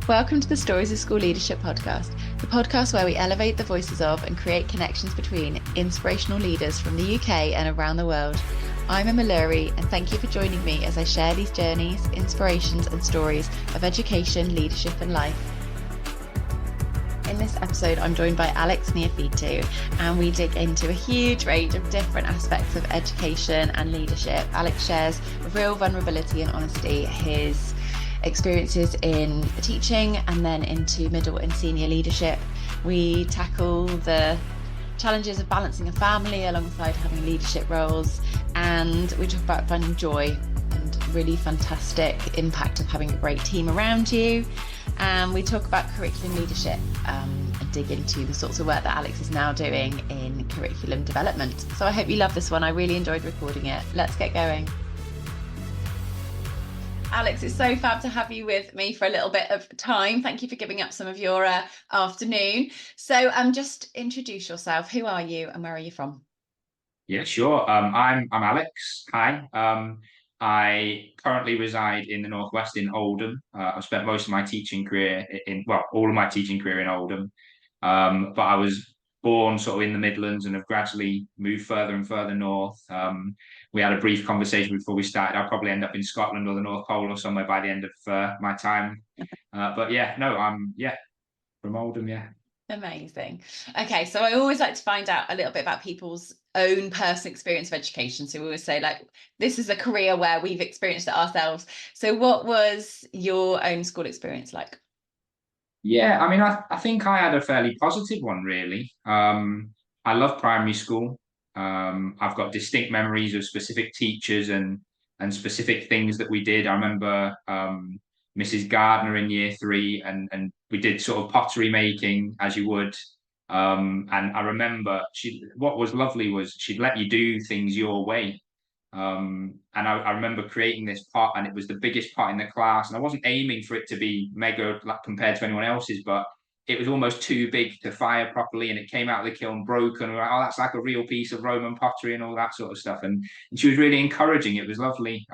Welcome to the Stories of School Leadership podcast, the podcast where we elevate the voices of and create connections between inspirational leaders from the UK and around the world. I'm Emma Lurie, and thank you for joining me as I share these journeys, inspirations, and stories of education, leadership, and life. In this episode, I'm joined by Alex Neophitou, and we dig into a huge range of different aspects of education and leadership. Alex shares with real vulnerability and honesty his experiences in teaching and then into middle and senior leadership. We tackle the challenges of balancing a family alongside having leadership roles, and we talk about finding joy and really fantastic impact of having a great team around you. And we talk about curriculum leadership and dig into the sorts of work that Alex is now doing in curriculum development. So I hope you love this one. I really enjoyed recording it. Let's get going. Alex, it's so fab to have you with me for a little bit of time. Thank you for giving up some of your afternoon. So just introduce yourself. Who are you and where are you from? Yeah, sure. I'm Alex. Hi. I currently reside in the Northwest in Oldham. I've spent most of my teaching career all of my teaching career in Oldham. But I was born sort of in the Midlands and have gradually moved further and further north. We had a brief conversation before we started. I'll probably end up in Scotland or the North Pole or somewhere by the end of my time. But yeah, no, I'm from Oldham. Yeah. Amazing. Okay, so I always like to find out a little bit about people's own personal experience of education. So we always say, like, this is a career where we've experienced it ourselves. So what was your own school experience like? Yeah, I mean, I think I had a fairly positive one, really. I love primary school. I've got distinct memories of specific teachers and specific things that we did. I remember Mrs. Gardner in year three, and we did sort of pottery making as you would. And I remember what was lovely was she'd let you do things your way. And I remember creating this pot, and it was the biggest pot in the class. And I wasn't aiming for it to be mega like, compared to anyone else's, but it was almost too big to fire properly. And it came out of the kiln broken. We're like, oh, that's like a real piece of Roman pottery and all that sort of stuff. And she was really encouraging. It was lovely.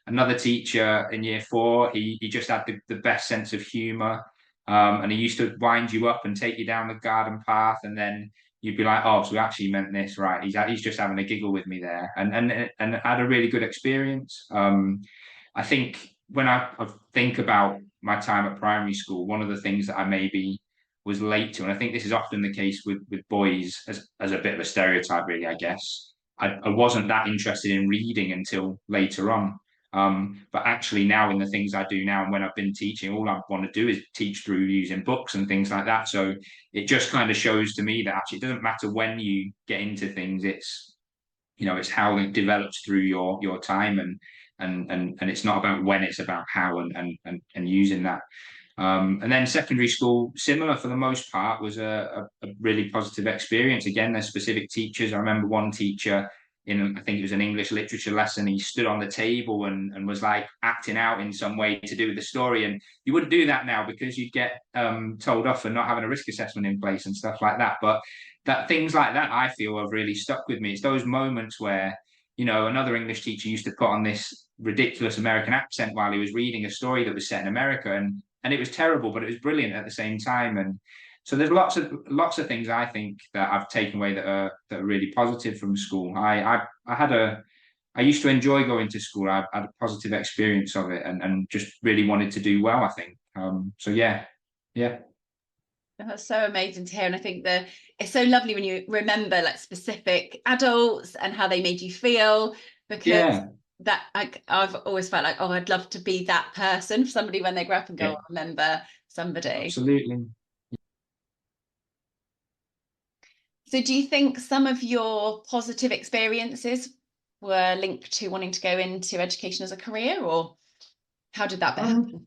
Another teacher in year four, he just had the best sense of humor. And he used to wind you up and take you down the garden path, and then you'd be like, oh, so we actually meant this, right? He's just having a giggle with me there, and had a really good experience. I think when I think about my time at primary school, one of the things that I maybe was late to, and I think this is often the case with boys as a bit of a stereotype, really, I guess. I wasn't that interested in reading until later on. But actually now in the things I do now and when I've been teaching, all I want to do is teach through using books and things like that. So it just kind of shows to me that actually it doesn't matter when you get into things, it's how it develops through your time and it's not about when, it's about how and using that. And then secondary school, similar for the most part, was a really positive experience. Again, there's specific teachers. I remember one teacher in, I think it was an English literature lesson, he stood on the table and was like acting out in some way to do with the story. And you wouldn't do that now because you'd get told off for not having a risk assessment in place and stuff like that. But that things like that, I feel, have really stuck with me. It's those moments where, another English teacher used to put on this ridiculous American accent while he was reading a story that was set in America, and it was terrible, but it was brilliant at the same time. And so there's lots of things I think that I've taken away that are really positive from school. I used to enjoy going to school. I had a positive experience of it, and just really wanted to do well, I think. So yeah, yeah. That's so amazing to hear. And I think that it's so lovely when you remember like specific adults and how they made you feel, because Yeah, that I've always felt like, oh, I'd love to be that person for somebody when they grow up and go, yeah, I remember somebody. absolutely. So do you think some of your positive experiences were linked to wanting to go into education as a career, or how did that Um, happen?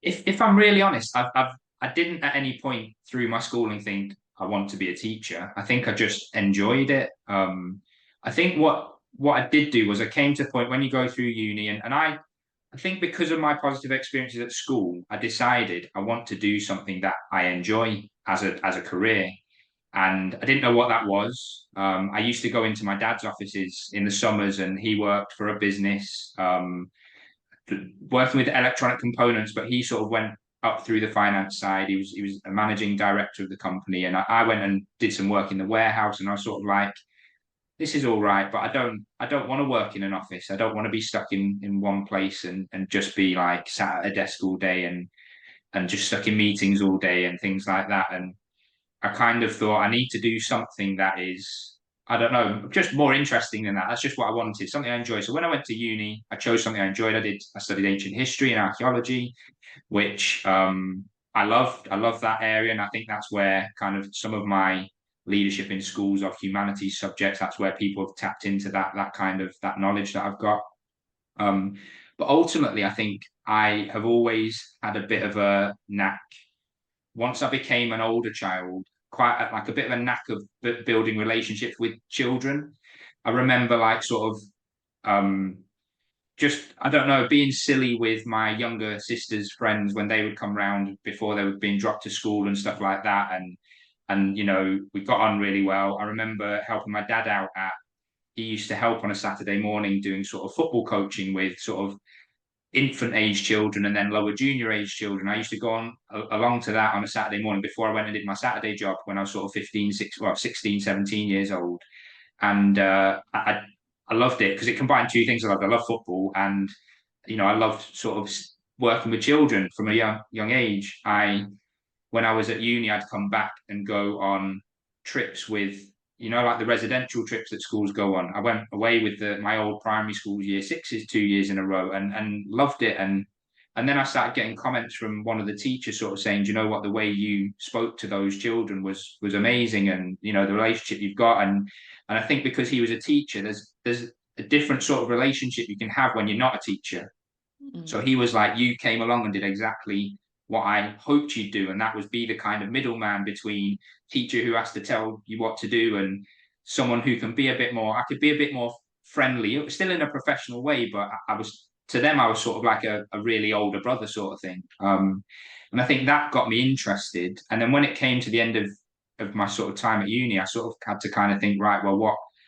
if I'm really honest, I didn't at any point through my schooling think I want to be a teacher. I think I just enjoyed it. I think what I did do was I came to a point when you go through uni, and I think because of my positive experiences at school, I decided I want to do something that I enjoy as a career. And I didn't know what that was. I used to go into my dad's offices in the summers, and he worked for a business working with electronic components, but he sort of went up through the finance side. He was a managing director of the company, and I went and did some work in the warehouse, and I was sort of like, this is all right, but I don't want to work in an office. I don't want to be stuck in one place and just be like sat at a desk all day and just stuck in meetings all day and things like that. And I kind of thought I need to do something that is, I don't know, just more interesting than that. That's just what I wanted, something I enjoy. So when I went to uni, I chose something I enjoyed. I studied ancient history and archaeology, which I loved. I love that area, and I think that's where kind of some of my leadership in schools of humanities subjects. That's where people have tapped into that kind of that knowledge that I've got. But ultimately, I think I have always had a bit of a knack. Once I became an older child, quite like a bit of a knack of building relationships with children. I remember like sort of just I don't know, being silly with my younger sister's friends when they would come round before they were being dropped to school and stuff like that. And you know, we got on really well. I remember helping my dad out at he used to help on a Saturday morning doing sort of football coaching with sort of infant age children and then lower junior age children. I used to go on along to that on a Saturday morning before I went and did my Saturday job when I was sort of 16, 17 years old. And I loved it because it combined two things I loved. I love football, and you know, I loved sort of working with children from a young age. When I was at uni, I'd come back and go on trips with, you know, like the residential trips that schools go on. I went away with my old primary school year sixes 2 years in a row and loved it. And then I started getting comments from one of the teachers sort of saying, do you know what, the way you spoke to those children was amazing, and you know, the relationship you've got. And I think because he was a teacher, there's a different sort of relationship you can have when you're not a teacher. So he was like, you came along and did exactly what I hoped you'd do, and that was be the kind of middleman between teacher who has to tell you what to do and someone who can be a bit more. I could be a bit more friendly, it was still in a professional way, but I was to them I was sort of like a really older brother sort of thing. And I think that got me interested. And then when it came to the end of my sort of time at uni, I sort of had to kind of think, right, well,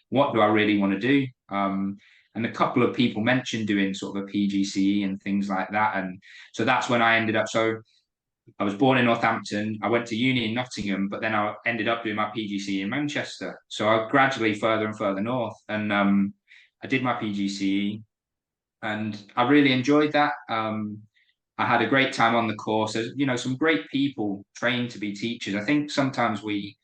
what do I really want to do? And a couple of people mentioned doing sort of a PGCE and things like that. And so that's when I ended up. So I was born in Northampton. I went to uni in Nottingham, but then I ended up doing my PGCE in Manchester. So I gradually further and further north. And I did my PGCE and I really enjoyed that. I had a great time on the course. There's, you know, some great people trained to be teachers. I think sometimes with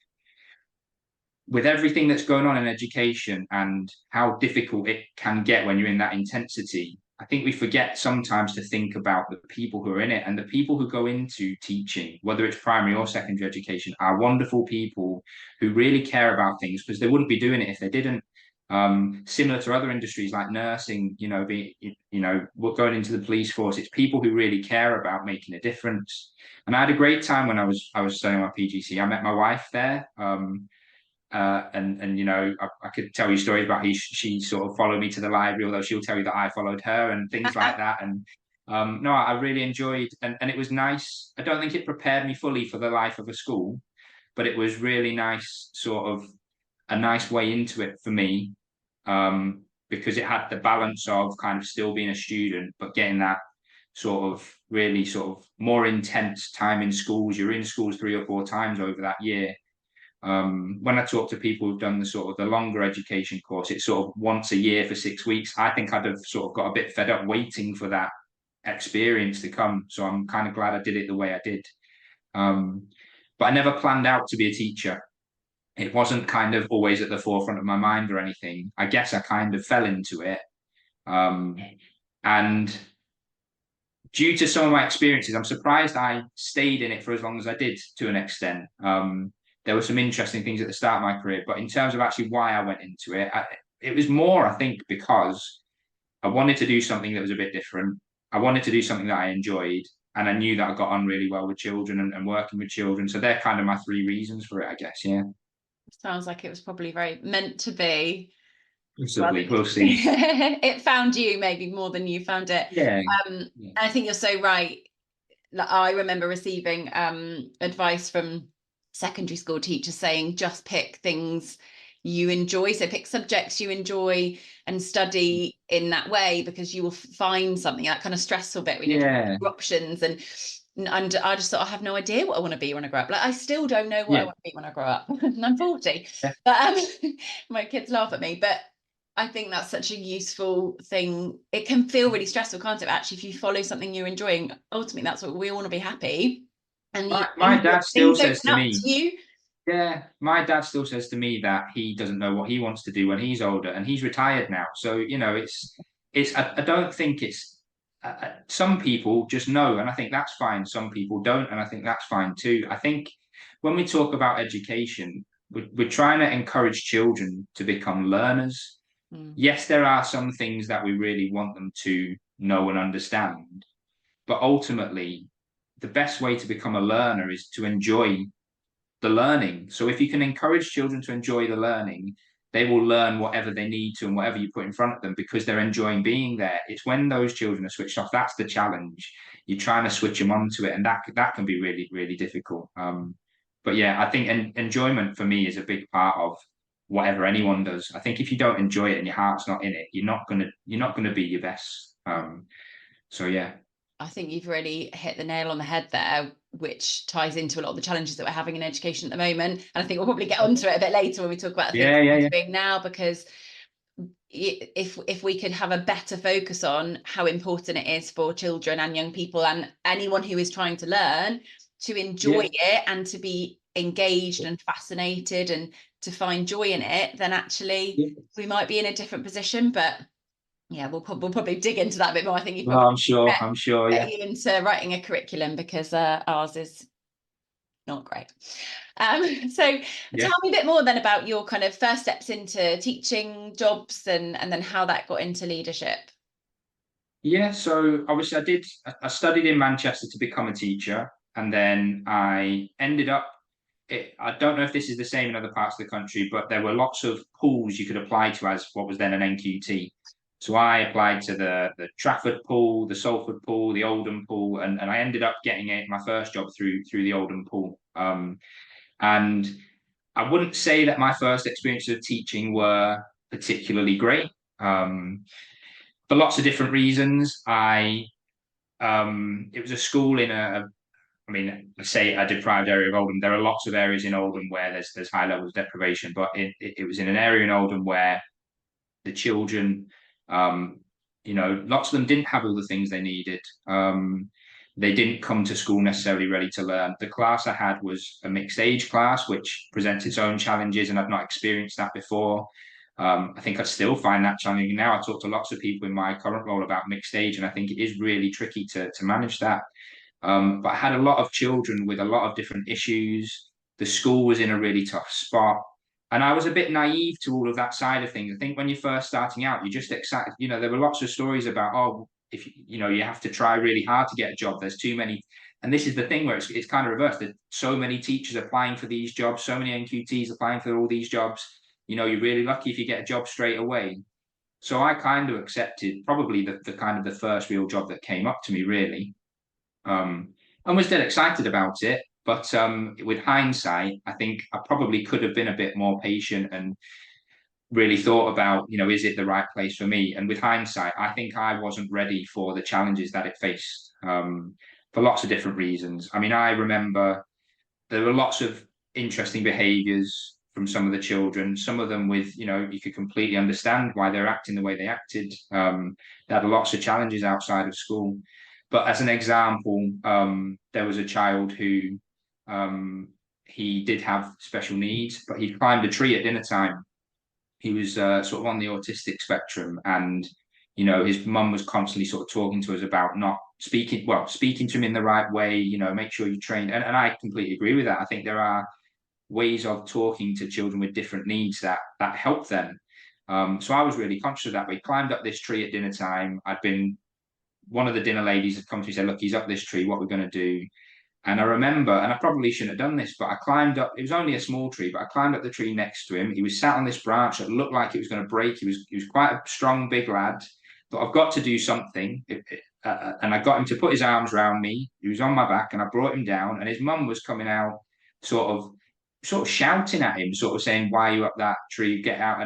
everything that's going on in education and how difficult it can get when you're in that intensity, I think we forget sometimes to think about the people who are in it, and the people who go into teaching, whether it's primary or secondary education, are wonderful people who really care about things because they wouldn't be doing it if they didn't. Similar to other industries like nursing, you know, going into the police force, it's people who really care about making a difference. And I had a great time when I was studying my PGC. I met my wife there. And you know, I could tell you stories about how she sort of followed me to the library, although she'll tell you that I followed her and things like that. And no, I really enjoyed, and it was nice. I don't think it prepared me fully for the life of a school, but it was really nice, sort of a nice way into it for me, because it had the balance of kind of still being a student, but getting that sort of really sort of more intense time in schools. You're in schools 3 or 4 times over that year. When I talk to people who've done the sort of the longer education course, it's sort of once a year for 6 weeks. I think I'd have sort of got a bit fed up waiting for that experience to come. So I'm kind of glad I did it the way I did. But I never planned out to be a teacher. It wasn't kind of always at the forefront of my mind or anything. I guess I kind of fell into it. And due to some of my experiences, I'm surprised I stayed in it for as long as I did to an extent. There were some interesting things at the start of my career, but in terms of actually why I went into it, it was more, I think, because I wanted to do something that was a bit different. I wanted to do something that I enjoyed, and I knew that I got on really well with children and working with children. So they're kind of my 3 reasons for it, I guess. Yeah. Sounds like it was probably very meant to be. Possibly, we'll see. It found you maybe more than you found it. Yeah. I think you're so right. I remember receiving advice from secondary school teachers saying just pick things you enjoy, so pick subjects you enjoy and study in that way, because you will find something, that kind of stressful bit when you have options. And And I just thought, I have no idea what I want to be when I grow up. Like, I still don't know what I Yeah, want to be when I grow up. And I'm 40, yeah, but my kids laugh at me. But I think that's such a useful thing. It can feel really stressful, can't it? Actually, if you follow something you're enjoying, ultimately that's what we all want to be happy. And you my dad still things open says to up me, to you. yeah, my dad still says to me that he doesn't know what he wants to do when he's older, and he's retired now. So, it's. I don't think it's. Some people just know, and I think that's fine. Some people don't, and I think that's fine too. I think when we talk about education, we're trying to encourage children to become learners. Mm. Yes, there are some things that we really want them to know and understand, but ultimately, the best way to become a learner is to enjoy the learning. So if you can encourage children to enjoy the learning, they will learn whatever they need to and whatever you put in front of them because they're enjoying being there. It's when those children are switched off, that's the challenge. You're trying to switch them onto it, and that can be really, really difficult. But yeah, I think enjoyment for me is a big part of whatever anyone does. I think if you don't enjoy it and your heart's not in it, you're not gonna be your best. So yeah. I think you've really hit the nail on the head there, which ties into a lot of the challenges that we're having in education at the moment. And I think we'll probably get onto it a bit later when we talk about the things Yeah, yeah, we're yeah. doing now, because if we could have a better focus on how important it is for children and young people and anyone who is trying to learn to enjoy Yeah. it and to be engaged and fascinated and to find joy in it, then actually Yeah. we might be in a different position. But yeah, we'll probably dig into that a bit more. I think you Well, probably I'm sure. I'm sure. get Yeah. you into writing a curriculum, because ours is not great. So Yeah. tell me a bit more then about your kind of first steps into teaching jobs, and then how that got into leadership. Yeah, so obviously I studied in Manchester to become a teacher, and then I ended up, I don't know if this is the same in other parts of the country, but there were lots of pools you could apply to as what was then an NQT. So I applied to the Trafford pool, the Salford pool, the Oldham pool, and I ended up getting my first job through the Oldham pool. And I wouldn't say that my first experiences of teaching were particularly great. For lots of different reasons. It was a school in I mean, say a deprived area of Oldham. There are lots of areas in Oldham where there's high levels of deprivation, but it was in an area in Oldham where the children, um, lots of them didn't have all the things they needed. They didn't come to school necessarily ready to learn. The class I had was a mixed age class, which presents its own challenges, and I've not experienced that before. I think I still find that challenging now. I talk to lots of people in my current role about mixed age, and I think it is really tricky to manage that. But I had a lot of children with a lot of different issues. The school was in a really tough spot. And I was a bit naive to all of that side of things. I think when you're first starting out, you're just excited. There were lots of stories about, oh, if you have to try really hard to get a job. There's too many. And this is the thing where it's kind of reversed. There's so many teachers applying for these jobs, so many NQTs applying for all these jobs. You're really lucky if you get a job straight away. So I kind of accepted probably the kind of the first real job that came up to me, really, and was dead excited about it. But with hindsight, I think I probably could have been a bit more patient and really thought about, is it the right place for me? And with hindsight, I think I wasn't ready for the challenges that it faced, for lots of different reasons. I mean, I remember there were lots of interesting behaviors from some of the children, some of them with, you could completely understand why they're acting the way they acted. They had lots of challenges outside of school. But as an example, there was a child who he did have special needs, but he climbed a tree at dinner time. He was sort of on the autistic spectrum, and his mum was constantly sort of talking to us about not speaking to him in the right way. Make sure you train, and I completely agree with that. I think there are ways of talking to children with different needs that help them. So I was really conscious of that. We climbed up this tree at dinner time. I'd been One of the dinner ladies had come to me and said, "Look, he's up this tree. What we're going to do?" And I remember, and I probably shouldn't have done this, but I climbed up. It was only a small tree, but I climbed up the tree next to him. He was sat on this branch that looked like it was going to break. He was quite a strong, big lad. But I've got to do something. And I got him to put his arms around me. He was on my back, and I brought him down. And his mum was coming out, sort of shouting at him, sort of saying, "Why are you up that tree? Get out!"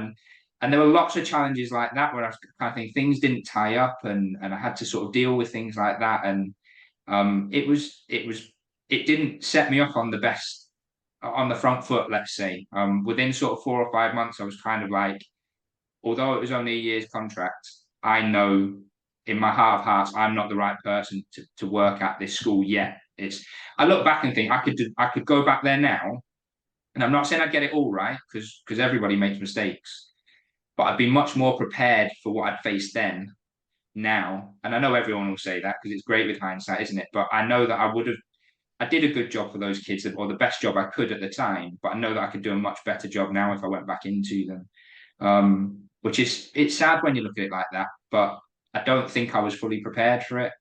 And there were lots of challenges like that where I kind of think things didn't tie up, and I had to sort of deal with things like that. And It didn't set me up on the front foot, let's say. Within sort of 4 or 5 months, I was kind of like, although it was only a year's contract, I know in my heart of hearts I'm not the right person to work at this school yet. I look back and think I could go back there now, and I'm not saying I'd get it all right because everybody makes mistakes, but I'd be much more prepared for what I'd faced then now. And I know everyone will say that because it's great with hindsight, isn't it? But I know that I did a good job for those kids, or the best job I could at the time. But I know that I could do a much better job now if I went back into them. Which it's sad when you look at it like that, but I don't think I was fully prepared for it.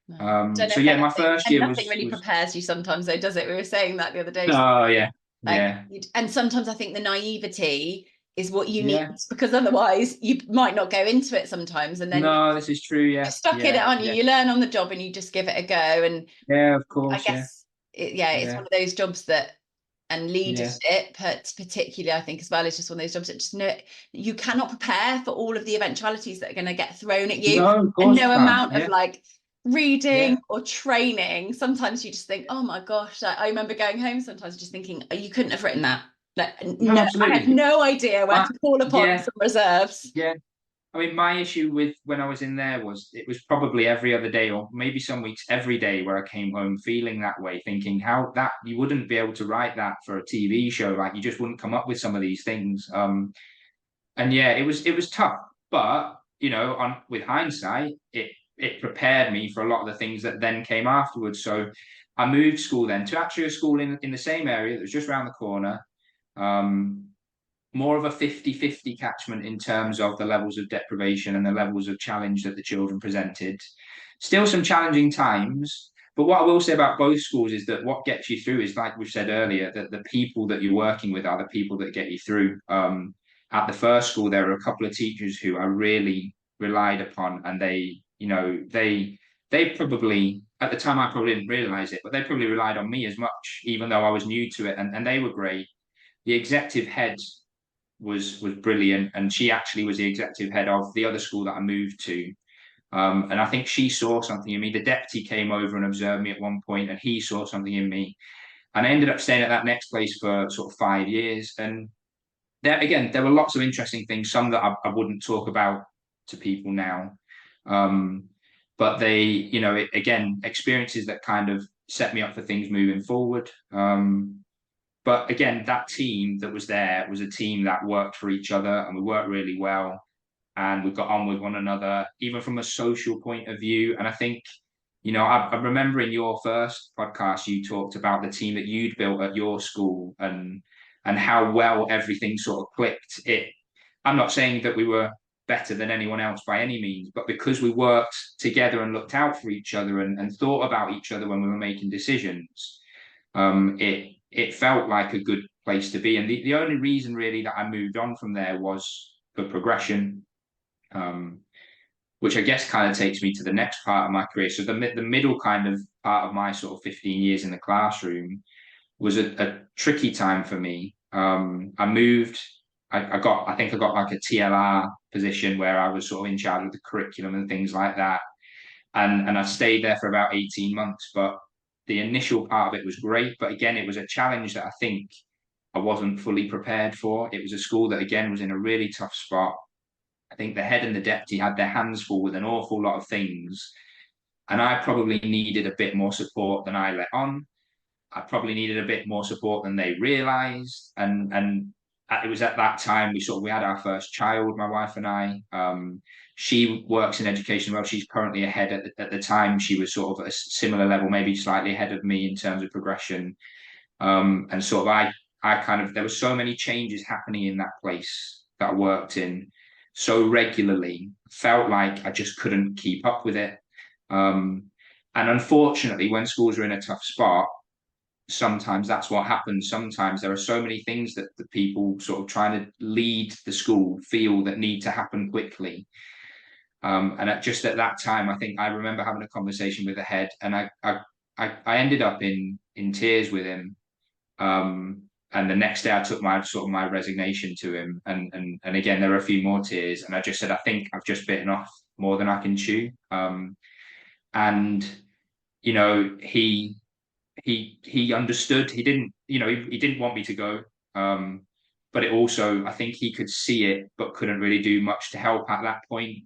No. Don't know So if yeah, my anything, first and year nothing really prepares you sometimes, though, does it? We were saying that the other day. oh yeah, Like, yeah, and sometimes I think the naivety is what you need, yeah. because otherwise you might not go into it sometimes, and then No, this is true. you're Yeah, stuck in it, yeah, aren't you? yeah, You learn on the job and you just give it a go. And yeah. Of I course, yeah, guess it's yeah, one of those jobs that, and yeah. leadership particularly, I think as well, is just one of those jobs that just know you cannot prepare for all of the eventualities that are going to get thrown at you, No, of and course you no can't. amount of Yeah, like yeah. reading or training. Sometimes you just think, oh my gosh, I remember going home sometimes just thinking, oh, you couldn't have written that. Like, No, no, I had absolutely. no idea where But to call upon yeah, some reserves. yeah. I mean, my issue with when I was in there was it was probably every other day, or maybe some weeks every day, where I came home feeling that way, thinking how that you wouldn't be able to write that for a TV show, like you just wouldn't come up with some of these things. And yeah, it was tough, but on with hindsight, it prepared me for a lot of the things that then came afterwards. So I moved school then to actually a school in the same area that was just around the corner. Um, More of a 50-50 catchment in terms of the levels of deprivation and the levels of challenge that the children presented. Still some challenging times, but what I will say about both schools is that what gets you through is, like we've said earlier, that the people that you're working with are the people that get you through. At the first school, there were a couple of teachers who I really relied upon, and they probably, at the time, I probably didn't realize it, but they probably relied on me as much, even though I was new to it, and they were great. The executive head was brilliant, and she actually was the executive head of the other school that I moved to. And I think she saw something in me. The deputy came over and observed me at one point, and he saw something in me. And I ended up staying at that next place for sort of 5 years. And there were lots of interesting things, some that I wouldn't talk about to people now. But again, experiences that kind of set me up for things moving forward. But again, that team that was there was a team that worked for each other, and we worked really well, and we got on with one another, even from a social point of view. And I think, I remember in your first podcast, you talked about the team that you'd built at your school, and how well everything sort of clicked. I'm not saying that we were better than anyone else by any means, but because we worked together and looked out for each other and thought about each other when we were making decisions, it felt like a good place to be. And the only reason really that I moved on from there was for progression, which I guess kind of takes me to the next part of my career. So the middle kind of part of my sort of 15 years in the classroom was a tricky time for me. I moved. I think I got like a TLR position where I was sort of in charge of the curriculum and things like that. And I stayed there for about 18 months. But the initial part of it was great. But again, it was a challenge that I think I wasn't fully prepared for. It was a school that, again, was in a really tough spot. I think the head and the deputy had their hands full with an awful lot of things. And I probably needed a bit more support than I let on. I probably needed a bit more support than they realized. And it was at that time we had our first child, my wife and I. She works in education. Well, she's currently ahead at the time. She was sort of at a similar level, maybe slightly ahead of me in terms of progression. And sort of I kind of, there were so many changes happening in that place that I worked in so regularly, felt like I just couldn't keep up with it. And unfortunately, when schools are in a tough spot, sometimes that's what happens. Sometimes there are so many things that the people sort of trying to lead the school feel that need to happen quickly. Just at that time, I think I remember having a conversation with the head, and I ended up in tears with him. And the next day, I took my resignation to him, and again there were a few more tears, and I just said, I think I've just bitten off more than I can chew. And you know, he understood. He didn't, you know, he didn't want me to go. But it also, I think he could see it, but couldn't really do much to help at that point.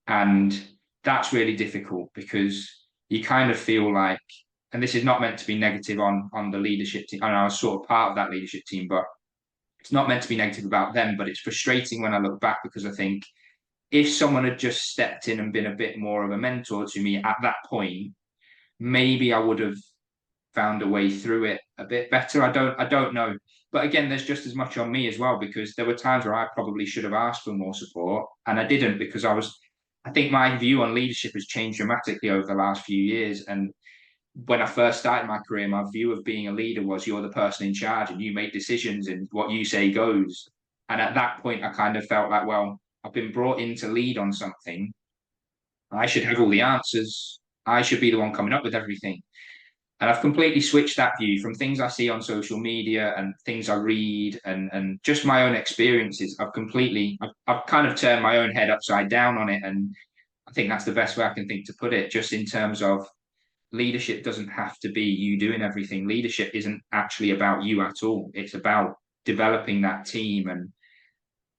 And that's really difficult because you kind of feel like, and this is not meant to be negative on the leadership team. And I was sort of part of that leadership team, but it's not meant to be negative about them. But it's frustrating when I look back because I think if someone had just stepped in and been a bit more of a mentor to me at that point, maybe I would have found a way through it a bit better. I don't know. But again, there's just as much on me as well, because there were times where I probably should have asked for more support and I didn't, because I think my view on leadership has changed dramatically over the last few years. And when I first started my career, my view of being a leader was you're the person in charge and you make decisions and what you say goes. And at that point, I kind of felt like, well, I've been brought in to lead on something. I should have all the answers. I should be the one coming up with everything. And I've completely switched that view from things I see on social media and things I read and just my own experiences. I've kind of turned my own head upside down on it. And I think that's the best way I can think to put it, just in terms of leadership doesn't have to be you doing everything. Leadership isn't actually about you at all. It's about developing that team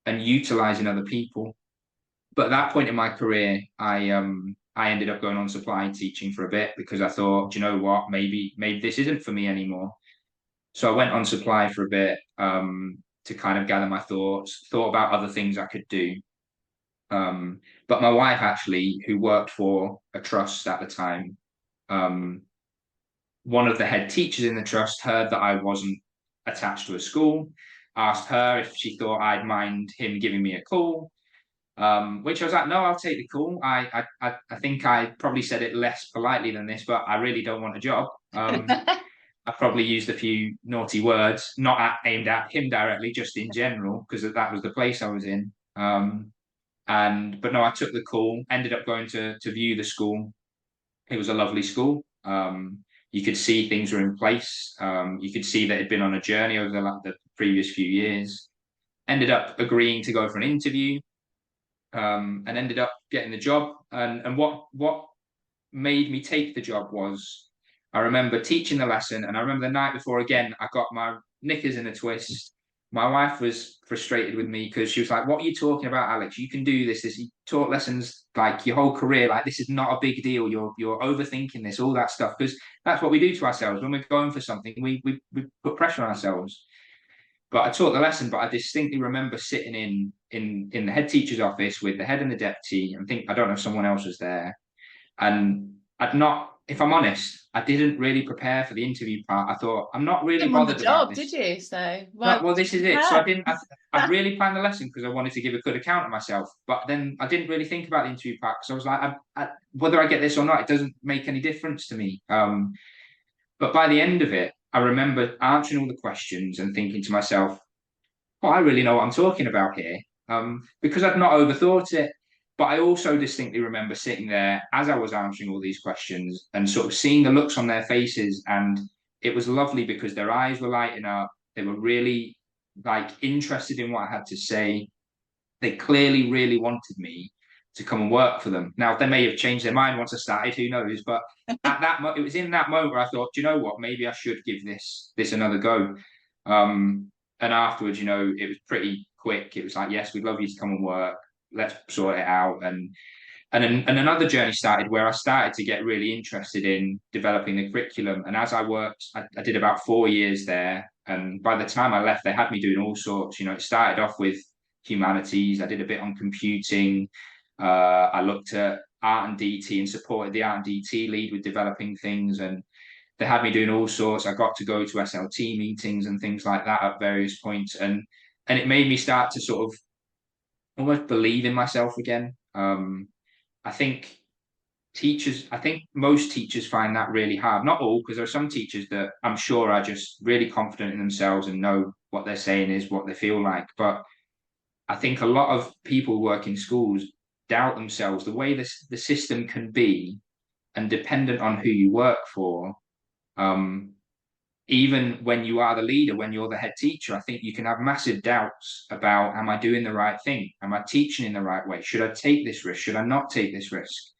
and utilizing other people. But at that point in my career, I ended up going on supply teaching for a bit because I thought, you know what, maybe this isn't for me anymore. So I went on supply for a bit to kind of gather my thoughts, thought about other things I could do. But my wife actually, who worked for a trust at the time, um, one of the head teachers in the trust heard that I wasn't attached to a school, asked her if she thought I'd mind him giving me a call. Which I was like, no, I'll take the call. I think I probably said it less politely than this, but I really don't want a job. I probably used a few naughty words, not aimed at him directly, just in general, because that was the place I was in. But no, I took the call, ended up going to view the school. It was a lovely school. You could see things were in place. You could see that it had been on a journey over the previous few years. Ended up agreeing to go for an interview. And ended up getting the job. And what made me take the job was I remember teaching the lesson, and I remember the night before again, I got my knickers in a twist. My wife was frustrated with me because she was like, "What are you talking about, Alex? You can do this. You taught lessons like your whole career. Like this is not a big deal. You're overthinking this, all that stuff." Because that's what we do to ourselves when we're going for something. We put pressure on ourselves. But I taught the lesson, but I distinctly remember sitting in the head teacher's office with the head and the deputy, and think I don't know if someone else was there. And I'd not, if I'm honest, I didn't really prepare for the interview part. I thought I'm not really bothered about this. Did you? So no, well, this is it. So I really planned the lesson because I wanted to give a good account of myself. But then I didn't really think about the interview part because I was like, whether I get this or not, it doesn't make any difference to me. But by the end of it, I remember answering all the questions and thinking to myself, oh, I really know what I'm talking about here, because I'd not overthought it. But I also distinctly remember sitting there as I was answering all these questions and sort of seeing the looks on their faces. And it was lovely because their eyes were lighting up. They were really like interested in what I had to say. They clearly really wanted me to come and work for them. Now, they may have changed their mind once I started, who knows? But it was in that moment where I thought, do you know what? Maybe I should give this another go. And afterwards, you know, it was pretty quick. It was like, yes, we'd love you to come and work. Let's sort it out. And another journey started where I started to get really interested in developing the curriculum. And as I worked, I did about 4 years there. And by the time I left, they had me doing all sorts. You know, it started off with humanities. I did a bit on computing. I looked at art and DT and supported the art and DT lead with developing things. And they had me doing all sorts. I got to go to SLT meetings and things like that at various points. And it made me start to sort of almost believe in myself again. I think I think most teachers find that really hard. Not all, because there are some teachers that I'm sure are just really confident in themselves and know what they're saying is what they feel like. But I think a lot of people who work in schools doubt themselves, the way the system can be, and dependent on who you work for. Even when you are the leader, when you're the head teacher, I think you can have massive doubts about, am I doing the right thing? Am I teaching in the right way? Should I take this risk? Should I not take this risk?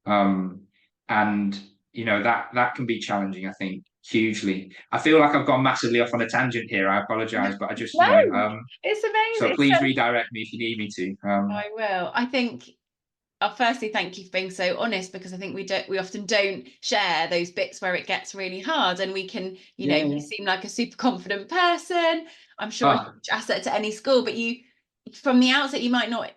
And that can be challenging, I think, hugely. I feel like I've gone massively off on a tangent here. I apologize, but I just, No, it's so amazing. please redirect me if you need me to. I will. I think firstly, thank you for being so honest, because I think we often don't share those bits where it gets really hard, and we can, Yeah, you yeah. seem like a super confident person. I'm sure a Oh, huge asset to any school, but from the outset, you might not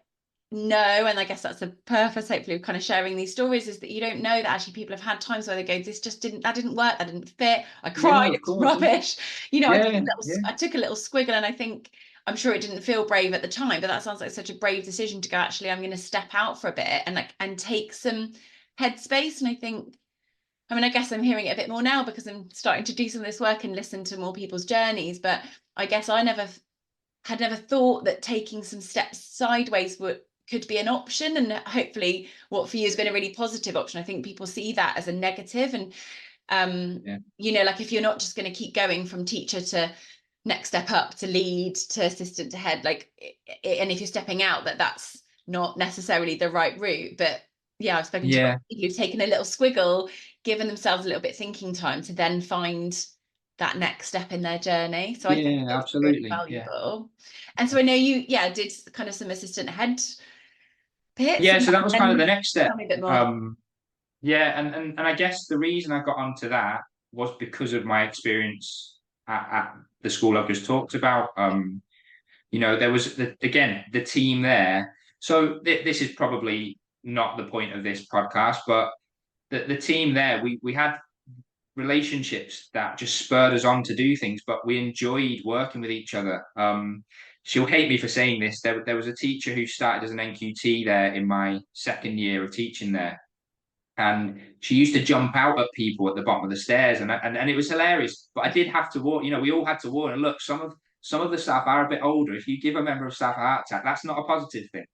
know, and I guess that's the purpose, hopefully, of kind of sharing these stories, is that you don't know that actually people have had times where they go, this just didn't work, that didn't fit. I yeah, cried, of it's course. rubbish. Yeah, yeah, I took a little squiggle, and I think I'm sure it didn't feel brave at the time, but that sounds like such a brave decision to go, actually, I'm going to step out for a bit and take some headspace. And I guess I'm hearing it a bit more now because I'm starting to do some of this work and listen to more people's journeys. But I guess I had never thought that taking some steps sideways could be an option. And hopefully what for you has been a really positive option. I think people see that as a negative. And yeah, like if you're not just going to keep going from teacher to next step up to lead to assistant to head, and if you're stepping out, that's not necessarily the right route. But yeah, I've spoken to yeah, people who've taken a little squiggle, given themselves a little bit thinking time to then find that next step in their journey. So I think yeah, it's really absolutely. Yeah. valuable. And so I know you, did kind of some assistant head bits, Yeah, and so that was kind of the then next step. tell me a bit more. Yeah, and I guess the reason I got onto that was because of my experience at the school I've just talked about. There was again the team there. So this is probably not the point of this podcast, but the team there, we had relationships that just spurred us on to do things, but we enjoyed working with each other. She'll hate me for saying this. There was a teacher who started as an NQT there in my second year of teaching there, and she used to jump out at people at the bottom of the stairs, and it was hilarious. But I did have to warn, we all had to warn. And look, some of the staff are a bit older. If you give a member of staff a heart attack, that's not a positive thing.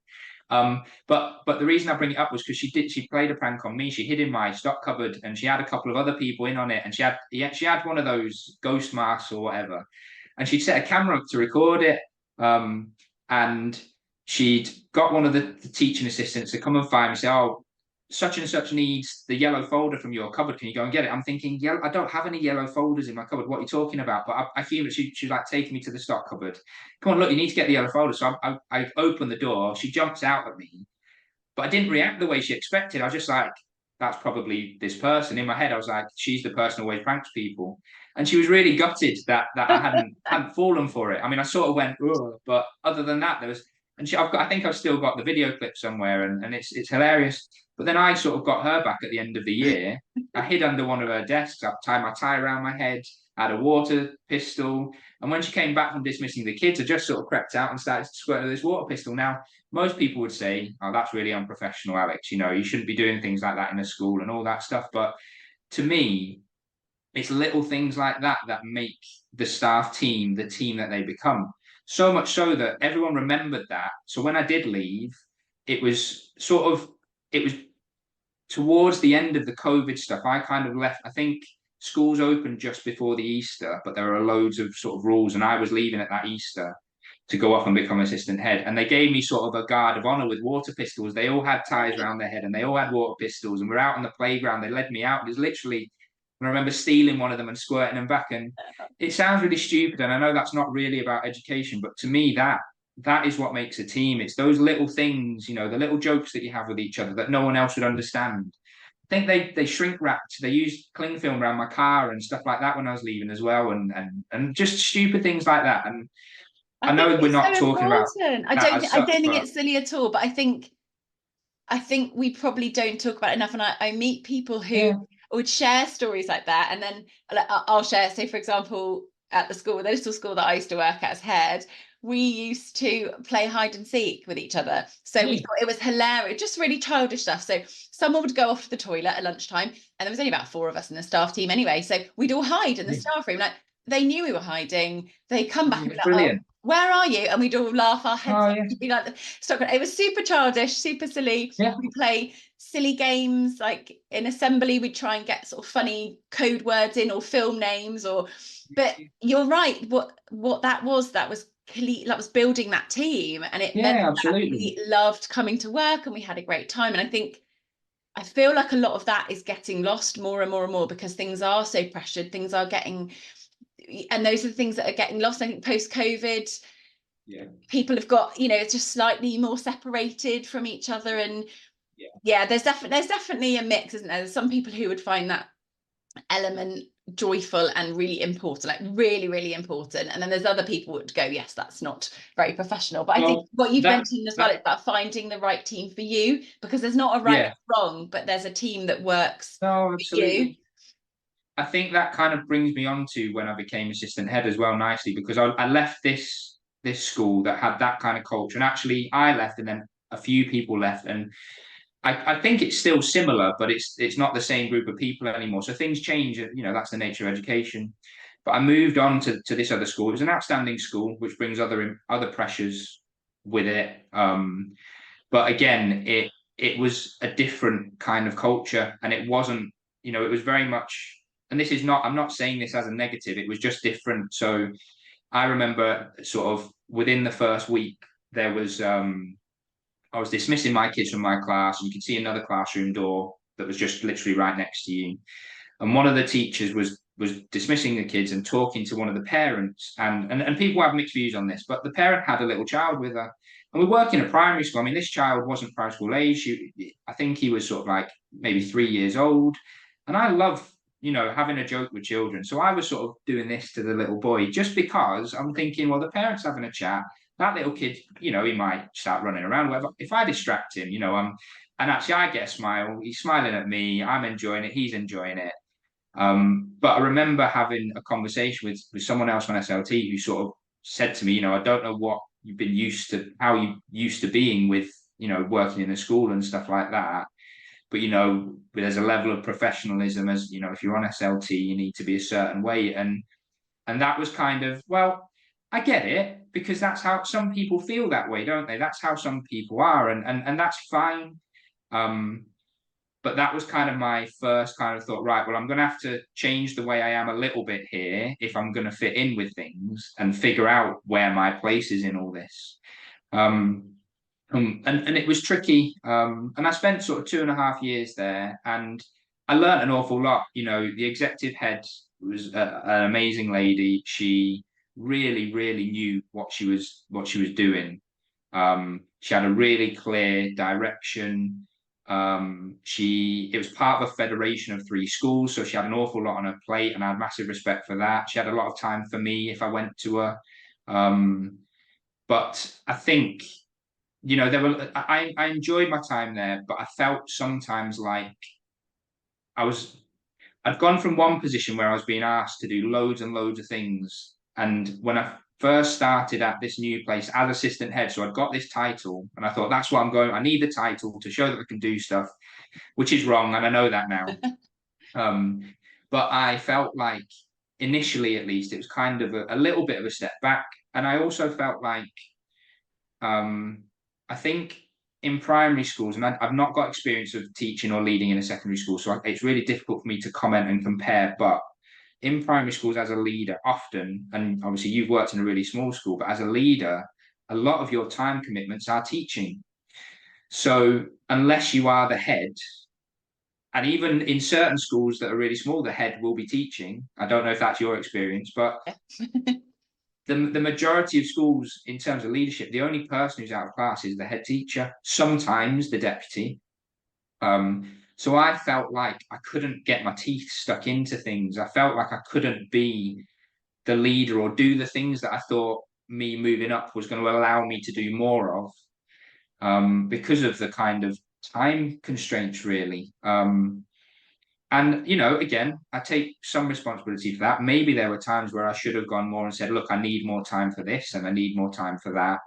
But the reason I bring it up was because she played a prank on me. She hid in my stock cupboard, and she had a couple of other people in on it, and she had one of those ghost masks or whatever, and she'd set a camera up to record it. And she'd got one of the teaching assistants to come and find me, say, "Oh, such and such needs the yellow folder from your cupboard. Can you go and get it?" I'm thinking, yeah, I don't have any yellow folders in my cupboard. What are you talking about? But I feel that she's like taking me to the stock cupboard. Come on, look, you need to get the yellow folder. So I open the door. She jumps out at me, but I didn't react the way she expected. I was just like, that's probably this person. In my head, I was like, she's the person who always pranks people. And she was really gutted that I hadn't fallen for it. I mean, I sort of went, ugh, but other than that, there was, and I think I've still got the video clip somewhere, and it's hilarious. But then I sort of got her back at the end of the year. I hid under one of her desks. I tied my tie around my head. I had a water pistol. And when she came back from dismissing the kids, I just sort of crept out and started squirting with this water pistol. Now, most people would say, "Oh, that's really unprofessional, Alex. You shouldn't be doing things like that in a school and all that stuff." But to me, it's little things like that that make the staff team the team that they become. So much so that everyone remembered that. So when I did leave, it was towards the end of the COVID stuff. I kind of left. I think schools opened just before the Easter, but there were loads of sort of rules, and I was leaving at that Easter to go off and become assistant head. And they gave me sort of a guard of honor with water pistols. They all had ties around their head, and they all had water pistols. And we're out on the playground. They led me out. It was literally, I remember stealing one of them and squirting them back. And it sounds really stupid, and I know that's not really about education, but to me, that is what makes a team. It's those little things, the little jokes that you have with each other that no one else would understand. I think they shrink wrapped. They used cling film around my car and stuff like that when I was leaving as well, and just stupid things like that. And I I think know we're it's not so talking about important. that as I such, don't think but it's silly at all, but I think we probably don't talk about it enough. And I meet people who yeah, would share stories like that, and then I'll share. So, for example, at the little school that I used to work at as head, we used to play hide and seek with each other. So we yeah, thought it was hilarious, just really childish stuff. So someone would go off to the toilet at lunchtime, and there was only about 4 of us in the staff team anyway. So we'd all hide in the yeah. staff room. Like, they knew we were hiding. They come back Oh, and be it's like, "Oh, brilliant. where are you?" And we'd all laugh our heads Oh off. yeah, We'd be like, "Stop!" It was super childish, super silly. yeah, We play silly games, like in assembly we'd try and get sort of funny code words in, or film names, but you're right, what that was building that team, and it meant yeah, that absolutely. we loved coming to work and we had a great time. And I think I feel like a lot of that is getting lost more and more and more because things are so pressured, things are getting, and those are the things that are getting lost. I think post-COVID, Yeah. people have got, it's just slightly more separated from each other. And yeah, there's definitely a mix, isn't there? There's some people who would find that element joyful and really important, like really, really important. And then there's other people would go, yes, that's not very professional. But I think Well, what you've that mentioned as well that is about finding the right team for you, because there's not a right yeah, or wrong, but there's a team that works no, for you. absolutely. I think that kind of brings me on to when I became assistant head as well, nicely, because I left this school that had that kind of culture, and actually I left, and then a few people left, and I think it's still similar, but it's not the same group of people anymore. So things change, that's the nature of education. But I moved on to this other school. It was an outstanding school, which brings other pressures with it. But again, it was a different kind of culture, and it wasn't, it was very much. And this is not. I'm not saying this as a negative. It was just different. So I remember sort of within the first week there was. I was dismissing my kids from my class, and you could see another classroom door that was just literally right next to you. And one of the teachers was dismissing the kids and talking to one of the parents, and people have mixed views on this, but the parent had a little child with her. And we work in a primary school. I mean, this child wasn't primary school age. I think he was sort of like maybe 3 years old. And I love, having a joke with children. So I was sort of doing this to the little boy just because I'm thinking, well, the parent's having a chat. That little kid, he might start running around, whatever. If I distract him, and actually I get a smile. He's smiling at me. I'm enjoying it. He's enjoying it. But I remember having a conversation with someone else on SLT who sort of said to me, I don't know what you've been used to, how you used to being with, working in a school and stuff like that. But, there's a level of professionalism as, if you're on SLT, you need to be a certain way. And that was kind of, well, I get it, because that's how some people feel that way, don't they? That's how some people are, and that's fine. Um, but that was kind of my first kind of thought, right, well, I'm going to have to change the way I am a little bit here if I'm going to fit in with things and figure out where my place is in all this. Um, and it was tricky. And I spent sort of 2.5 years there, and I learned an awful lot. The executive head was an amazing lady. She really, really knew what she was doing. She had a really clear direction. It was part of a federation of 3 schools, so she had an awful lot on her plate, and I had massive respect for that. She had a lot of time for me if I went to her. But I think, I enjoyed my time there, but I felt sometimes like I was I'd gone from one position where I was being asked to do loads and loads of things. And when I first started at this new place as assistant head, so I'd got this title, and I thought, that's what I'm going. I need the title to show that I can do stuff, which is wrong, and I know that now. But I felt like initially, at least, it was kind of a little bit of a step back. And I also felt like, I think in primary schools, and I've not got experience of teaching or leading in a secondary school, so it's really difficult for me to comment and compare. But in primary schools, as a leader, often, and obviously you've worked in a really small school, but as a leader, a lot of your time commitments are teaching. So unless you are the head, and even in certain schools that are really small, the head will be teaching. I don't know if that's your experience, but the majority of schools, in terms of leadership, the only person who's out of class is the head teacher, sometimes the deputy. So I felt like I couldn't get my teeth stuck into things. I felt like I couldn't be the leader or do the things that I thought me moving up was going to allow me to do more of, because of the kind of time constraints, really. And, again, I take some responsibility for that. Maybe there were times where I should have gone more and said, look, I need more time for this and I need more time for that.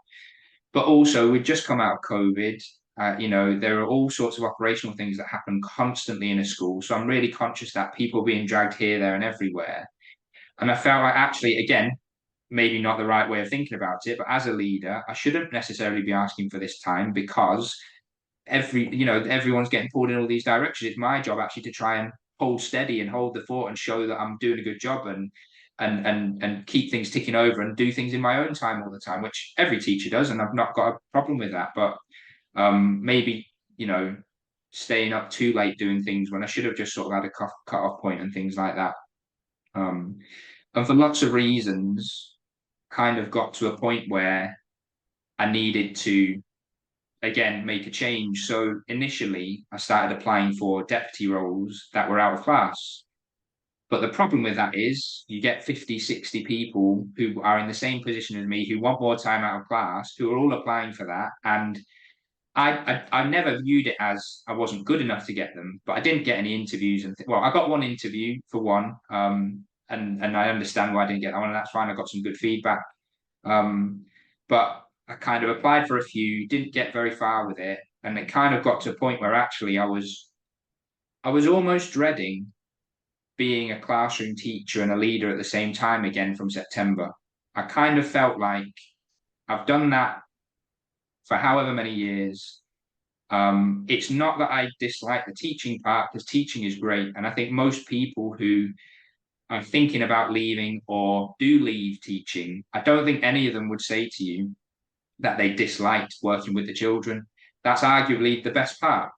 But also, we've just come out of COVID. There are all sorts of operational things that happen constantly in a school. So I'm really conscious that people are being dragged here, there, and everywhere. And I felt like, actually, again, maybe not the right way of thinking about it, but as a leader, I shouldn't necessarily be asking for this time, because everyone's getting pulled in all these directions. It's my job actually to try and hold steady and hold the fort and show that I'm doing a good job, and keep things ticking over and do things in my own time all the time, which every teacher does, and I've not got a problem with that. But maybe, staying up too late doing things when I should have just sort of had a cut off point and things like that. And for lots of reasons, kind of got to a point where I needed to again make a change. So initially, I started applying for deputy roles that were out of class. But the problem with that is you get 50, 60 people who are in the same position as me, who want more time out of class, who are all applying for that. And I never viewed it as I wasn't good enough to get them, but I didn't get any interviews. And well, I got one interview for one, and I understand why I didn't get that one, and that's fine. I got some good feedback. But I kind of applied for a few, didn't get very far with it, and it kind of got to a point where actually I was almost dreading being a classroom teacher and a leader at the same time again from September. I kind of felt like I've done that for however many years. It's not that I dislike the teaching part, because teaching is great. And I think most people who are thinking about leaving or do leave teaching, I don't think any of them would say to you that they disliked working with the children. That's arguably the best part.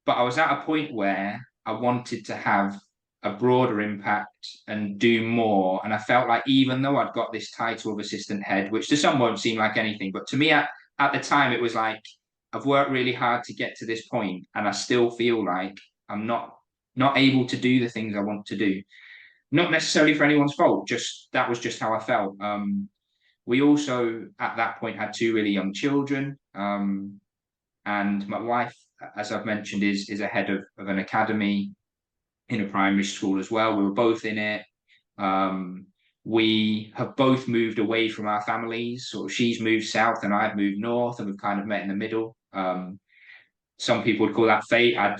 But I was at a point where I wanted to have a broader impact and do more. And I felt like even though I'd got this title of assistant head, which to some won't seem like anything, but to me at the time, it was like, I've worked really hard to get to this point, and I still feel like I'm not able to do the things I want to do. Not necessarily for anyone's fault, just that was just how I felt. We also at that point had two really young children, and my wife, as I've mentioned, is a head of an academy in a primary school as well. We were both in it. We have both moved away from our families. Sort of, she's moved south and I've moved north, and we've kind of met in the middle. Some people would call that fate. I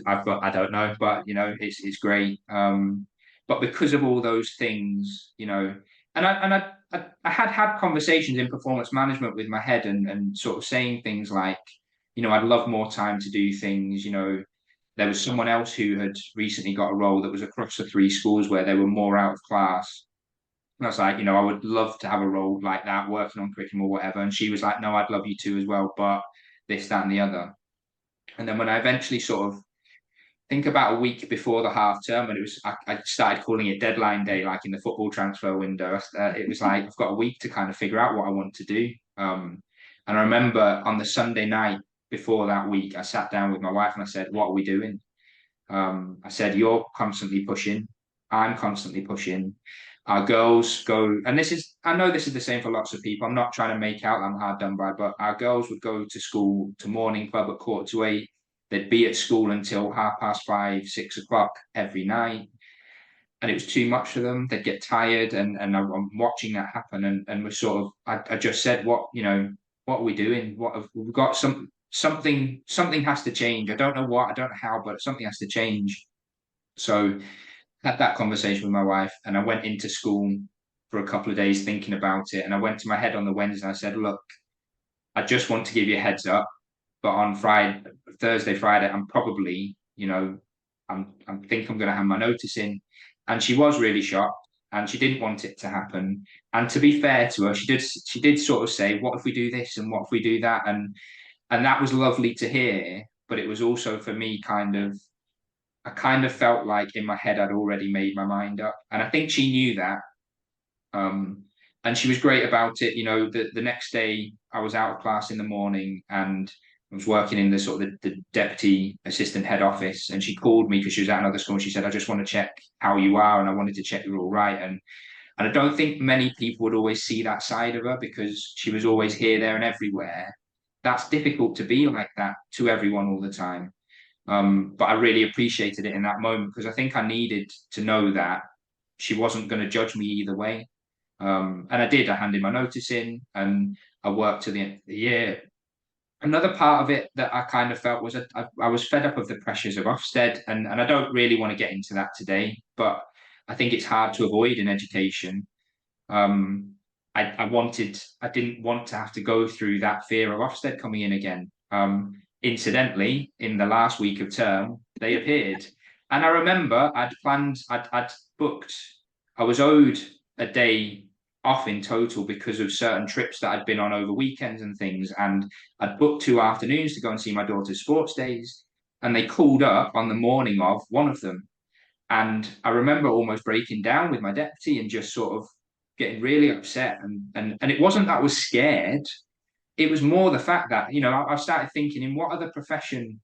don't know, but it's great. But because of all those things, I had conversations in performance management with my head, and sort of saying things like, I'd love more time to do things. There was someone else who had recently got a role that was across the three schools where they were more out of class. And I was like, I would love to have a role like that, working on curriculum or whatever. And she was like, no, I'd love you to as well, but this, that, and the other. And then when I eventually sort of think about a week before the half term, and I started calling it deadline day, like in the football transfer window. It was like, I've got a week to kind of figure out what I want to do. And I remember on the Sunday night before that week, I sat down with my wife and I said, what are we doing? I said, you're constantly pushing. I'm constantly pushing. Our girls go, and I know this is the same for lots of people. I'm not trying to make out I'm hard done by, but our girls would go to school, to morning club at 7:45. They'd be at school until 5:30, 6 o'clock every night. And it was too much for them. They'd get tired, and I'm watching that happen. And we're sort of, I just said, what are we doing? What have we got? Something has to change. I don't know what, I don't know how, but something has to change. So had that conversation with my wife, and I went into school for a couple of days thinking about it. And I went to my head on the Wednesday and I said, look, I just want to give you a heads up, but on Thursday, Friday, I'm probably, I think I'm going to have my notice in. And she was really shocked, and she didn't want it to happen. And to be fair to her, she did sort of say, what if we do this and what if we do that? And that was lovely to hear. But it was also for me I kind of felt like in my head I'd already made my mind up. And I think she knew that. And she was great about it. The next day I was out of class in the morning, and I was working in the sort of the deputy assistant head office, and she called me because she was at another school, and she said, I just want to check how you are, and I wanted to check you're all right. And I don't think many people would always see that side of her, because she was always here, there, and everywhere. That's difficult to be like that to everyone all the time. But I really appreciated it in that moment, because I think I needed to know that she wasn't going to judge me either way. And I did. I handed my notice in, and I worked to the end of the year. Another part of it that I kind of felt was I was fed up of the pressures of Ofsted, and I don't really want to get into that today, but I think it's hard to avoid in education. I didn't want to have to go through that fear of Ofsted coming in again. Incidentally, in the last week of term, they appeared. And I remember I'd booked, I was owed a day off in total because of certain trips that I'd been on over weekends and things. And I'd booked 2 afternoons to go and see my daughter's sports days. and they called up on the morning of one of them. And I remember almost breaking down with my deputy and just sort of getting really upset. And it wasn't that I was scared. It was more the fact that, I started thinking, in what other profession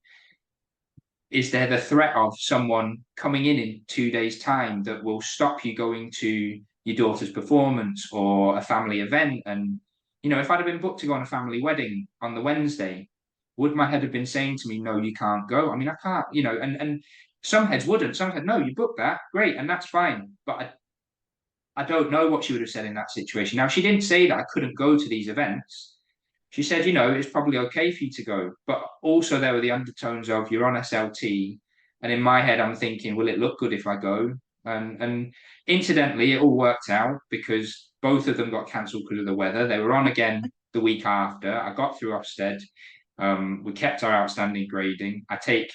is there the threat of someone coming in 2 days' time that will stop you going to your daughter's performance or a family event? And, if I'd have been booked to go on a family wedding on the Wednesday, would my head have been saying to me, no, you can't go? I mean, I can't, and some heads wouldn't. Some said, no, you booked that, great, and that's fine. But I don't know what she would have said in that situation. Now, she didn't say that I couldn't go to these events. She said, it's probably okay for you to go. But also there were the undertones of, you're on SLT. And in my head, I'm thinking, will it look good if I go? And incidentally, it all worked out because both of them got cancelled because of the weather. They were on again the week after. I got through Ofsted. We kept our outstanding grading. I take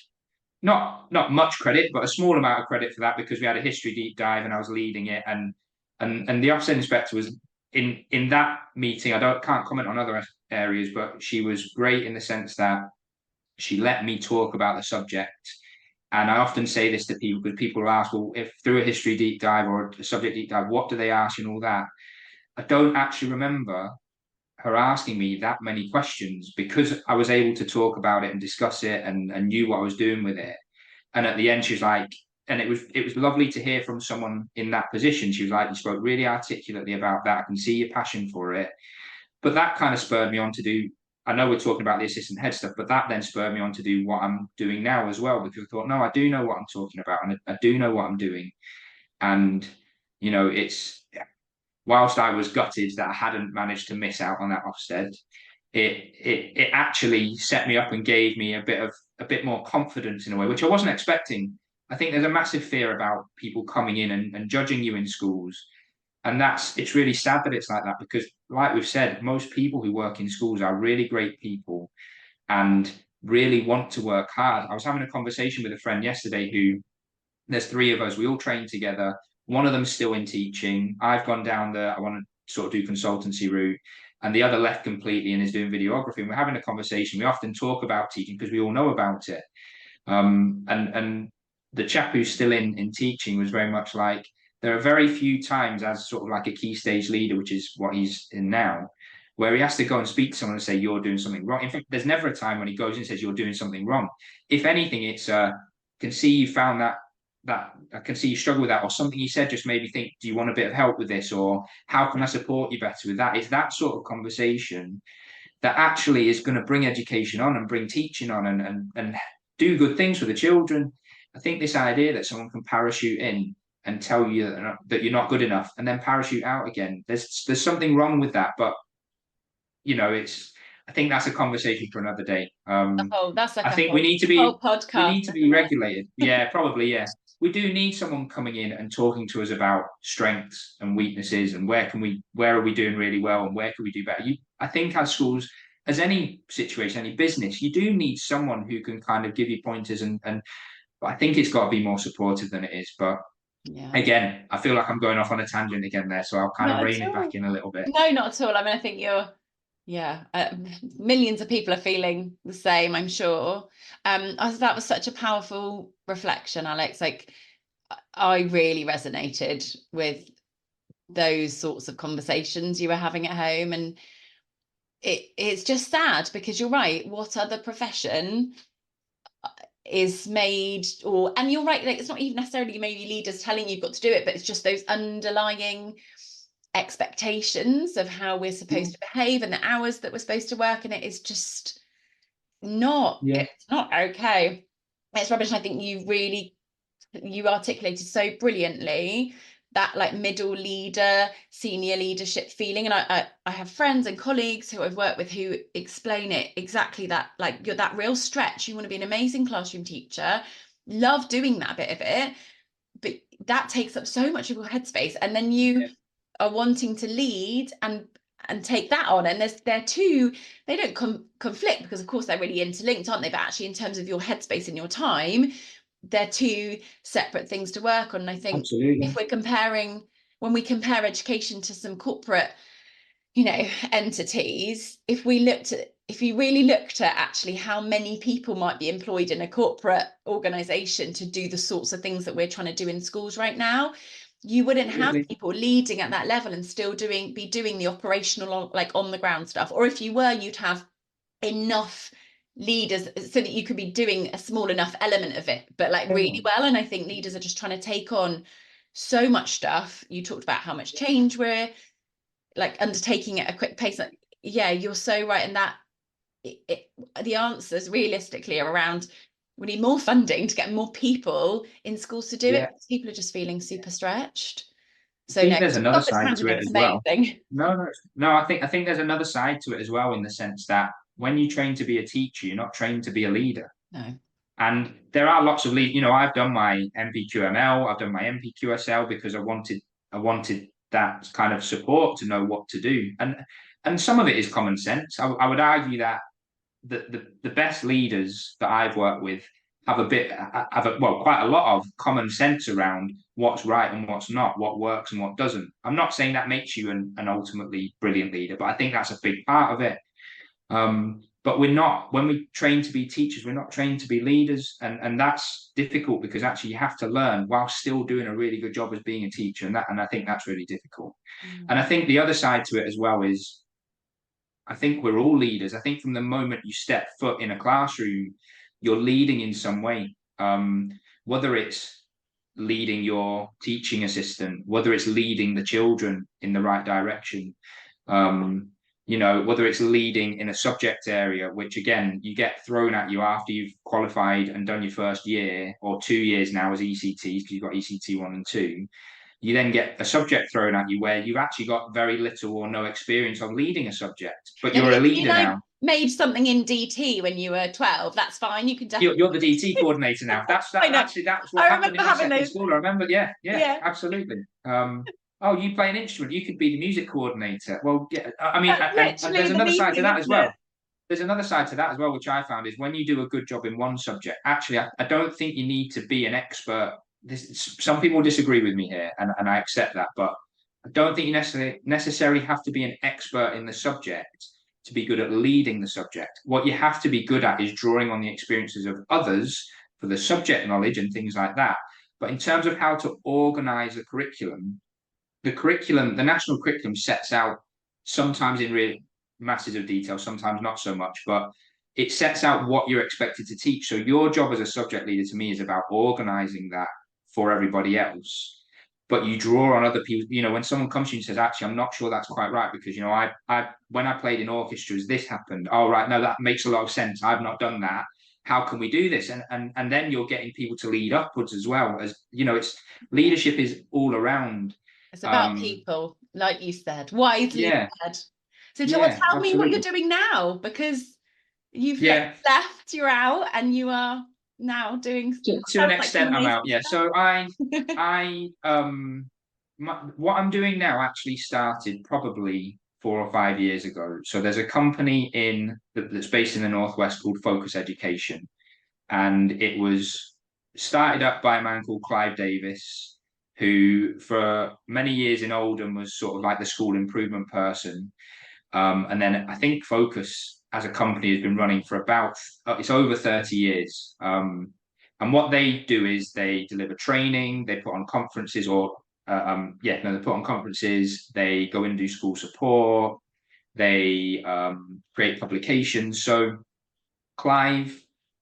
not much credit, but a small amount of credit for that, because we had a history deep dive and I was leading it. And the Ofsted inspector was in that meeting. Can't comment on other areas, but she was great in the sense that she let me talk about the subject. And I often say this to people, because people will ask, well, if through a history deep dive or a subject deep dive, what do they ask and all that? I don't actually remember her asking me that many questions, because I was able to talk about it and discuss it and knew what I was doing with it. And at the end, she was like, and it was lovely to hear from someone in that position. She was like, you spoke really articulately about that. I can see your passion for it. But that kind of spurred me on to do, I know we're talking about the assistant head stuff, but that then spurred me on to do what I'm doing now as well, because I thought, no, I do know what I'm talking about, and I do know what I'm doing. And, it's, whilst I was gutted that I hadn't managed to miss out on that Ofsted, it actually set me up and gave me a bit more confidence in a way, which I wasn't expecting. I think there's a massive fear about people coming in and judging you in schools. And it's really sad that it's like that, because like we've said, most people who work in schools are really great people and really want to work hard. I was having a conversation with a friend yesterday there's three of us, we all train together. One of them's still in teaching. I've gone down I want to sort of do consultancy route, and the other left completely and is doing videography. And we're having a conversation. We often talk about teaching because we all know about it. And the chap who's still in teaching was very much like, there are very few times as sort of like a key stage leader, which is what he's in now, where he has to go and speak to someone and say, you're doing something wrong. In fact, there's never a time when he goes and says, you're doing something wrong. If anything, it's can see you found that I can see you struggle with that, or something you said just made me think, do you want a bit of help with this, or how can I support you better with that? It's that sort of conversation that actually is going to bring education on and bring teaching on and do good things for the children. I think this idea that someone can parachute in and tell you that you're not good enough and then parachute out again, there's something wrong with that. But I think that's a conversation for another day. That's like I think we need to whole podcast. be regulated. Yeah, probably. Yeah, we do need someone coming in and talking to us about strengths and weaknesses and where are we doing really well and where can we do better. I think as schools, as any situation, any business, you do need someone who can kind of give you pointers and I think it's got to be more supportive than it is. But again, I feel like I'm going off on a tangent again there, so I'll kind of rein it back in a little bit. No, not at all. I mean, I think millions of people are feeling the same, I'm sure. That was such a powerful reflection, Alex. Like, I really resonated with those sorts of conversations you were having at home, and it's just sad, because you're right. What other profession is made, and you're right, like, it's not even necessarily maybe leaders telling you've got to do it, but it's just those underlying expectations of how we're supposed to behave and the hours that we're supposed to work, and it is just it's not okay. It's rubbish. I think you articulated so brilliantly that like middle leader, senior leadership feeling. And I have friends and colleagues who I've worked with who explain it exactly that, like, you're that real stretch. You want to be an amazing classroom teacher, love doing that bit of it, but that takes up so much of your headspace. And then you are wanting to lead and take that on. And they're two, they don't conflict, because of course they're really interlinked, aren't they? But actually, in terms of your headspace and your time, they're two separate things to work on. And I think if when we compare education to some corporate, entities, if we looked at if you really looked at actually how many people might be employed in a corporate organization to do the sorts of things that we're trying to do in schools right now, you wouldn't have people leading at that level and still be doing the operational, like on the ground stuff. Or if you were, you'd have enough leaders so that you could be doing a small enough element of it, but like really well. And I think leaders are just trying to take on so much stuff. You talked about how much change we're like undertaking at a quick pace. Like, yeah, you're so right. And that the answers realistically are around, we need more funding to get more people in schools to do it. People are just feeling super stretched. So I think no, there's another side to it as well. amazing. No, I think there's another side to it as well, in the sense that when you train to be a teacher, you're not trained to be a leader. No. And there are lots of lead. You know, I've done my MPQML, I've done my MPQSL because I wanted that kind of support to know what to do. And some of it is common sense. I would argue that the best leaders that I've worked with have quite a lot of common sense around what's right and what's not, what works and what doesn't. I'm not saying that makes you an ultimately brilliant leader, but I think that's a big part of it. But we're not, when we train to be teachers, we're not trained to be leaders. And that's difficult, because actually you have to learn while still doing a really good job as being a teacher. And I think that's really difficult. And I think the other side to it as well is, I think we're all leaders. I think from the moment you step foot in a classroom, you're leading in some way. Whether it's leading your teaching assistant, whether it's leading the children in the right direction, whether it's leading in a subject area, which again, you get thrown at you after you've qualified and done your first year or 2 years now as ECTs, because you've got ECT 1 and 2. You then get a subject thrown at you where you've actually got very little or no experience of leading a subject, but you're a leader now. Made something in DT when you were 12, that's fine. You can definitely. You're the DT coordinator now. That's what happened in my second school. I remember. Yeah, absolutely. Oh, you play an instrument, you could be the music coordinator. Well, yeah, I mean, and there's another side to that as well. There's another side to that as well, which I found is when you do a good job in one subject, actually, I don't think you need to be an expert. Some people disagree with me here, and I accept that, but I don't think you necessarily have to be an expert in the subject to be good at leading the subject. What you have to be good at is drawing on the experiences of others for the subject knowledge and things like that. But in terms of how to organize the curriculum, the national curriculum sets out, sometimes in real masses of detail, sometimes not so much, but it sets out what you're expected to teach. So your job as a subject leader, to me, is about organizing that for everybody else. But you draw on other people. When someone comes to you and says, actually, I'm not sure that's quite right, because I when I played in orchestras, this happened. Oh, right, no, that makes a lot of sense. I've not done that. How can we do this? And then you're getting people to lead upwards as well. As it's leadership is all around. It's about people, like you said, wisely said. So tell me what you're doing now, because you've left, you're out, and you are now doing to an extent. I'm out. Yeah. So what I'm doing now actually started probably 4 or 5 years ago. So there's a company that's based in the Northwest called Focus Education, and it was started up by a man called Clive Davis, who for many years in Oldham was sort of like the school improvement person. And then I think Focus as a company has been running for it's over 30 years. And what they do is they deliver training, they put on conferences, they put on conferences, they go in and do school support, they create publications. So Clive,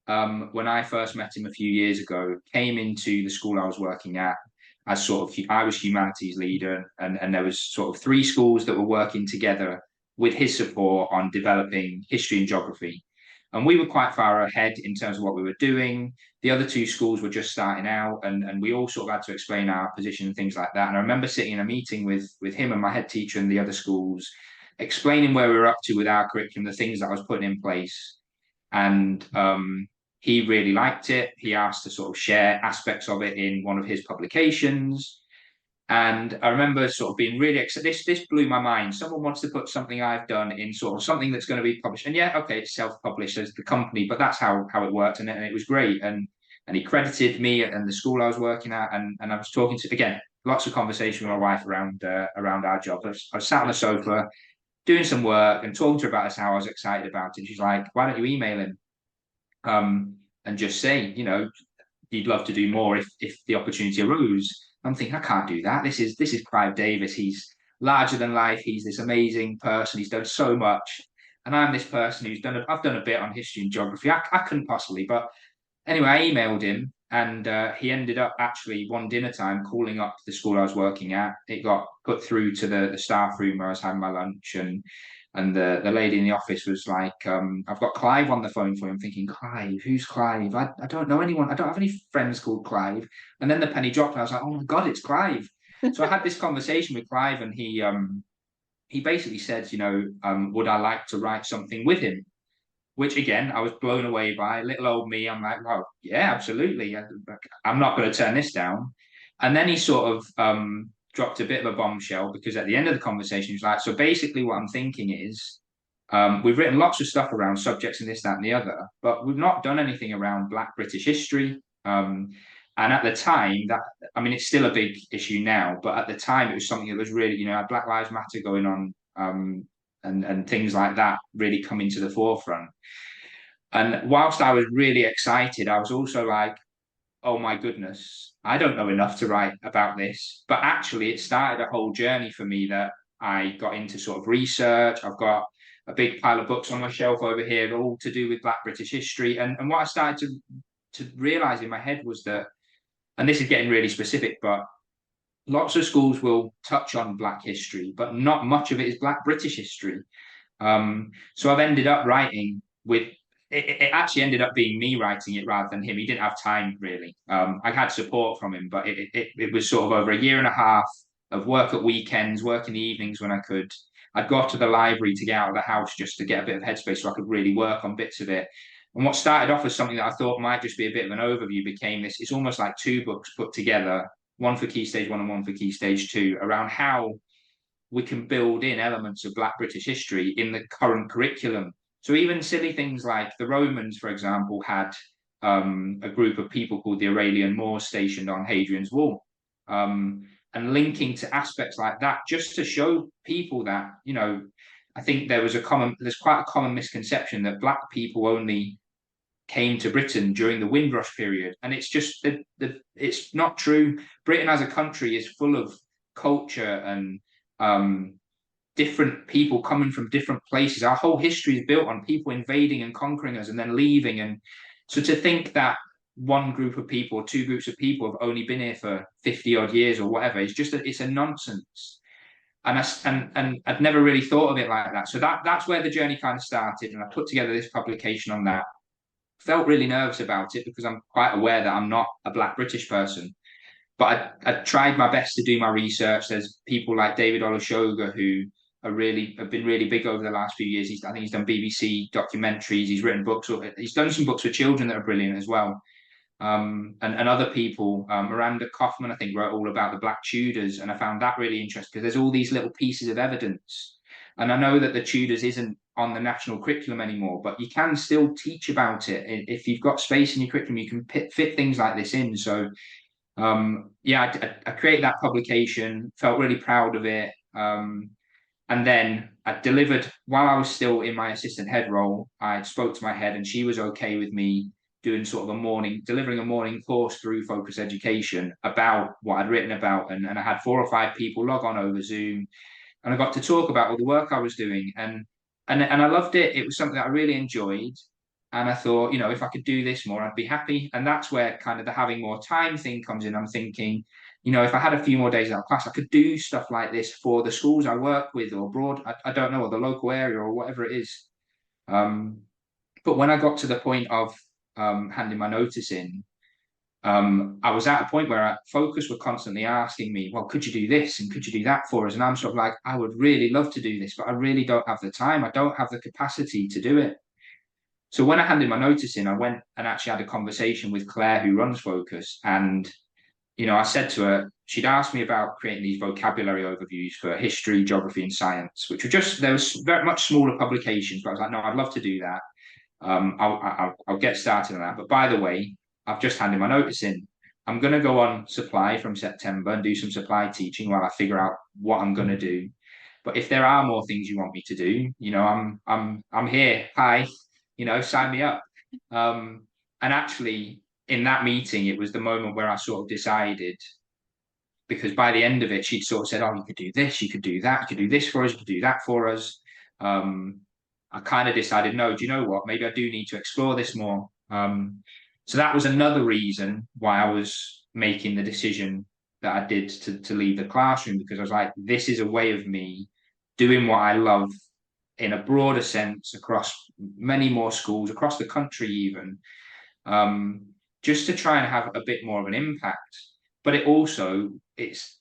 when I first met him a few years ago, came into the school I was working at as I was humanities leader, and there was sort of 3 schools that were working together with his support on developing history and geography. And we were quite far ahead in terms of what we were doing. The other 2 schools were just starting out, and we all sort of had to explain our position and things like that. And I remember sitting in a meeting with him and my head teacher and the other schools, explaining where we were up to with our curriculum, the things that I was putting in place. And he really liked it. He asked to sort of share aspects of it in one of his publications. And I remember sort of being really excited. This blew my mind. Someone wants to put something I've done in sort of something that's going to be published. And it's self-published as the company, but that's how it worked. And it was great. And he credited me and the school I was working at. And I was talking to, again, lots of conversation with my wife around our job. I was sat on the sofa, doing some work and talking to her about this, how I was excited about it. She's like, why don't you email him and just say, you'd love to do more if the opportunity arose. I'm thinking, I can't do that. This is Clive Davis. He's larger than life. He's this amazing person. He's done so much. And I'm this person I've done a bit on history and geography. I couldn't possibly, but anyway, I emailed him, and he ended up actually one dinner time calling up the school I was working at. It got put through to the staff room where I was having my lunch, and the lady in the office was like, I've got Clive on the phone for him. I'm thinking, Clive, who's Clive? I don't know anyone. I don't have any friends called Clive. And then the penny dropped, and I was like, oh my God, it's Clive. So I had this conversation with Clive, and he basically said, would I like to write something with him? Which again, I was blown away by. Little old me, I'm like, well, yeah, absolutely. I'm not going to turn this down. And then he sort of dropped a bit of a bombshell, because at the end of the conversation, he was like, so basically what I'm thinking is, we've written lots of stuff around subjects and this, that, and the other, but we've not done anything around Black British history. And at the time, I mean, it's still a big issue now, but at the time, it was something that was really, had Black Lives Matter going on, and things like that really coming to the forefront. And whilst I was really excited, I was also like, oh my goodness, I don't know enough to write about this. But actually, it started a whole journey for me that I got into sort of research. I've got a big pile of books on my shelf over here, all to do with Black British history. And what I started to realize in my head was that, and this is getting really specific, but lots of schools will touch on Black history, but not much of it is Black British history. So I've ended up writing with it actually ended up being me writing it rather than him. He didn't have time really. I had support from him, but it was sort of over a year and a half of work at weekends, work in the evenings when I could. I'd go to the library to get out of the house just to get a bit of headspace so I could really work on bits of it. And what started off as something that I thought might just be a bit of an overview became this. It's almost like two books put together, one for Key Stage 1 and one for Key Stage 2, around how we can build in elements of Black British history in the current curriculum. So even silly things like the Romans, for example, had a group of people called the Aurelian Moors stationed on Hadrian's Wall, and linking to aspects like that, just to show people that, I think there's quite a common misconception that Black people only came to Britain during the Windrush period, and it's just it's not true. Britain as a country is full of culture and different people coming from different places. Our whole history is built on people invading and conquering us and then leaving. And so to think that one group of people or two groups of people have only been here for 50 odd years or whatever, it's a nonsense. And I'd never really thought of it like that. So that's where the journey kind of started. And I put together this publication on that. Felt really nervous about it because I'm quite aware that I'm not a Black British person. But I tried my best to do my research. There's people like David Olusoga who have been really big over the last few years. I think he's done BBC documentaries. He's written books. He's done some books for children that are brilliant as well. And other people, Miranda Kaufman, I think, wrote all about the Black Tudors, and I found that really interesting because there's all these little pieces of evidence. And I know that the Tudors isn't on the national curriculum anymore, but you can still teach about it. If you've got space in your curriculum, you can fit things like this in. So I created that publication, felt really proud of it. And then I delivered, while I was still in my assistant head role, I spoke to my head and she was okay with me doing sort of delivering a morning course through Focus Education about what I'd written about. And I had 4 or 5 people log on over Zoom, and I got to talk about all the work I was doing. And I loved it. It was something that I really enjoyed. And I thought, if I could do this more, I'd be happy. And that's where kind of the having more time thing comes in. I'm thinking, if I had a few more days out of class, I could do stuff like this for the schools I work with or abroad, I don't know, or the local area or whatever it is. But when I got to the point of handing my notice in, I was at a point where Focus were constantly asking me, well, could you do this and could you do that for us? And I'm sort of like, I would really love to do this, but I really don't have the time. I don't have the capacity to do it. So when I handed my notice in, I went and actually had a conversation with Claire, who runs Focus. And, I said to her, she'd asked me about creating these vocabulary overviews for history, geography, and science, which were there was very much smaller publications, but I was like, no, I'd love to do that. I'll get started on that. But by the way, I've just handed my notice in. I'm going to go on supply from September and do some supply teaching while I figure out what I'm going to do. But if there are more things you want me to do, I'm here. Hi, sign me up. And actually, in that meeting, it was the moment where I sort of decided, because by the end of it, she'd sort of said, "Oh, you could do this, you could do that, you could do this for us, you could do that for us." I kind of decided, no, do you know what? Maybe I do need to explore this more. So that was another reason why I was making the decision that I did to leave the classroom, because I was like, this is a way of me doing what I love in a broader sense across many more schools, across the country even, just to try and have a bit more of an impact. But it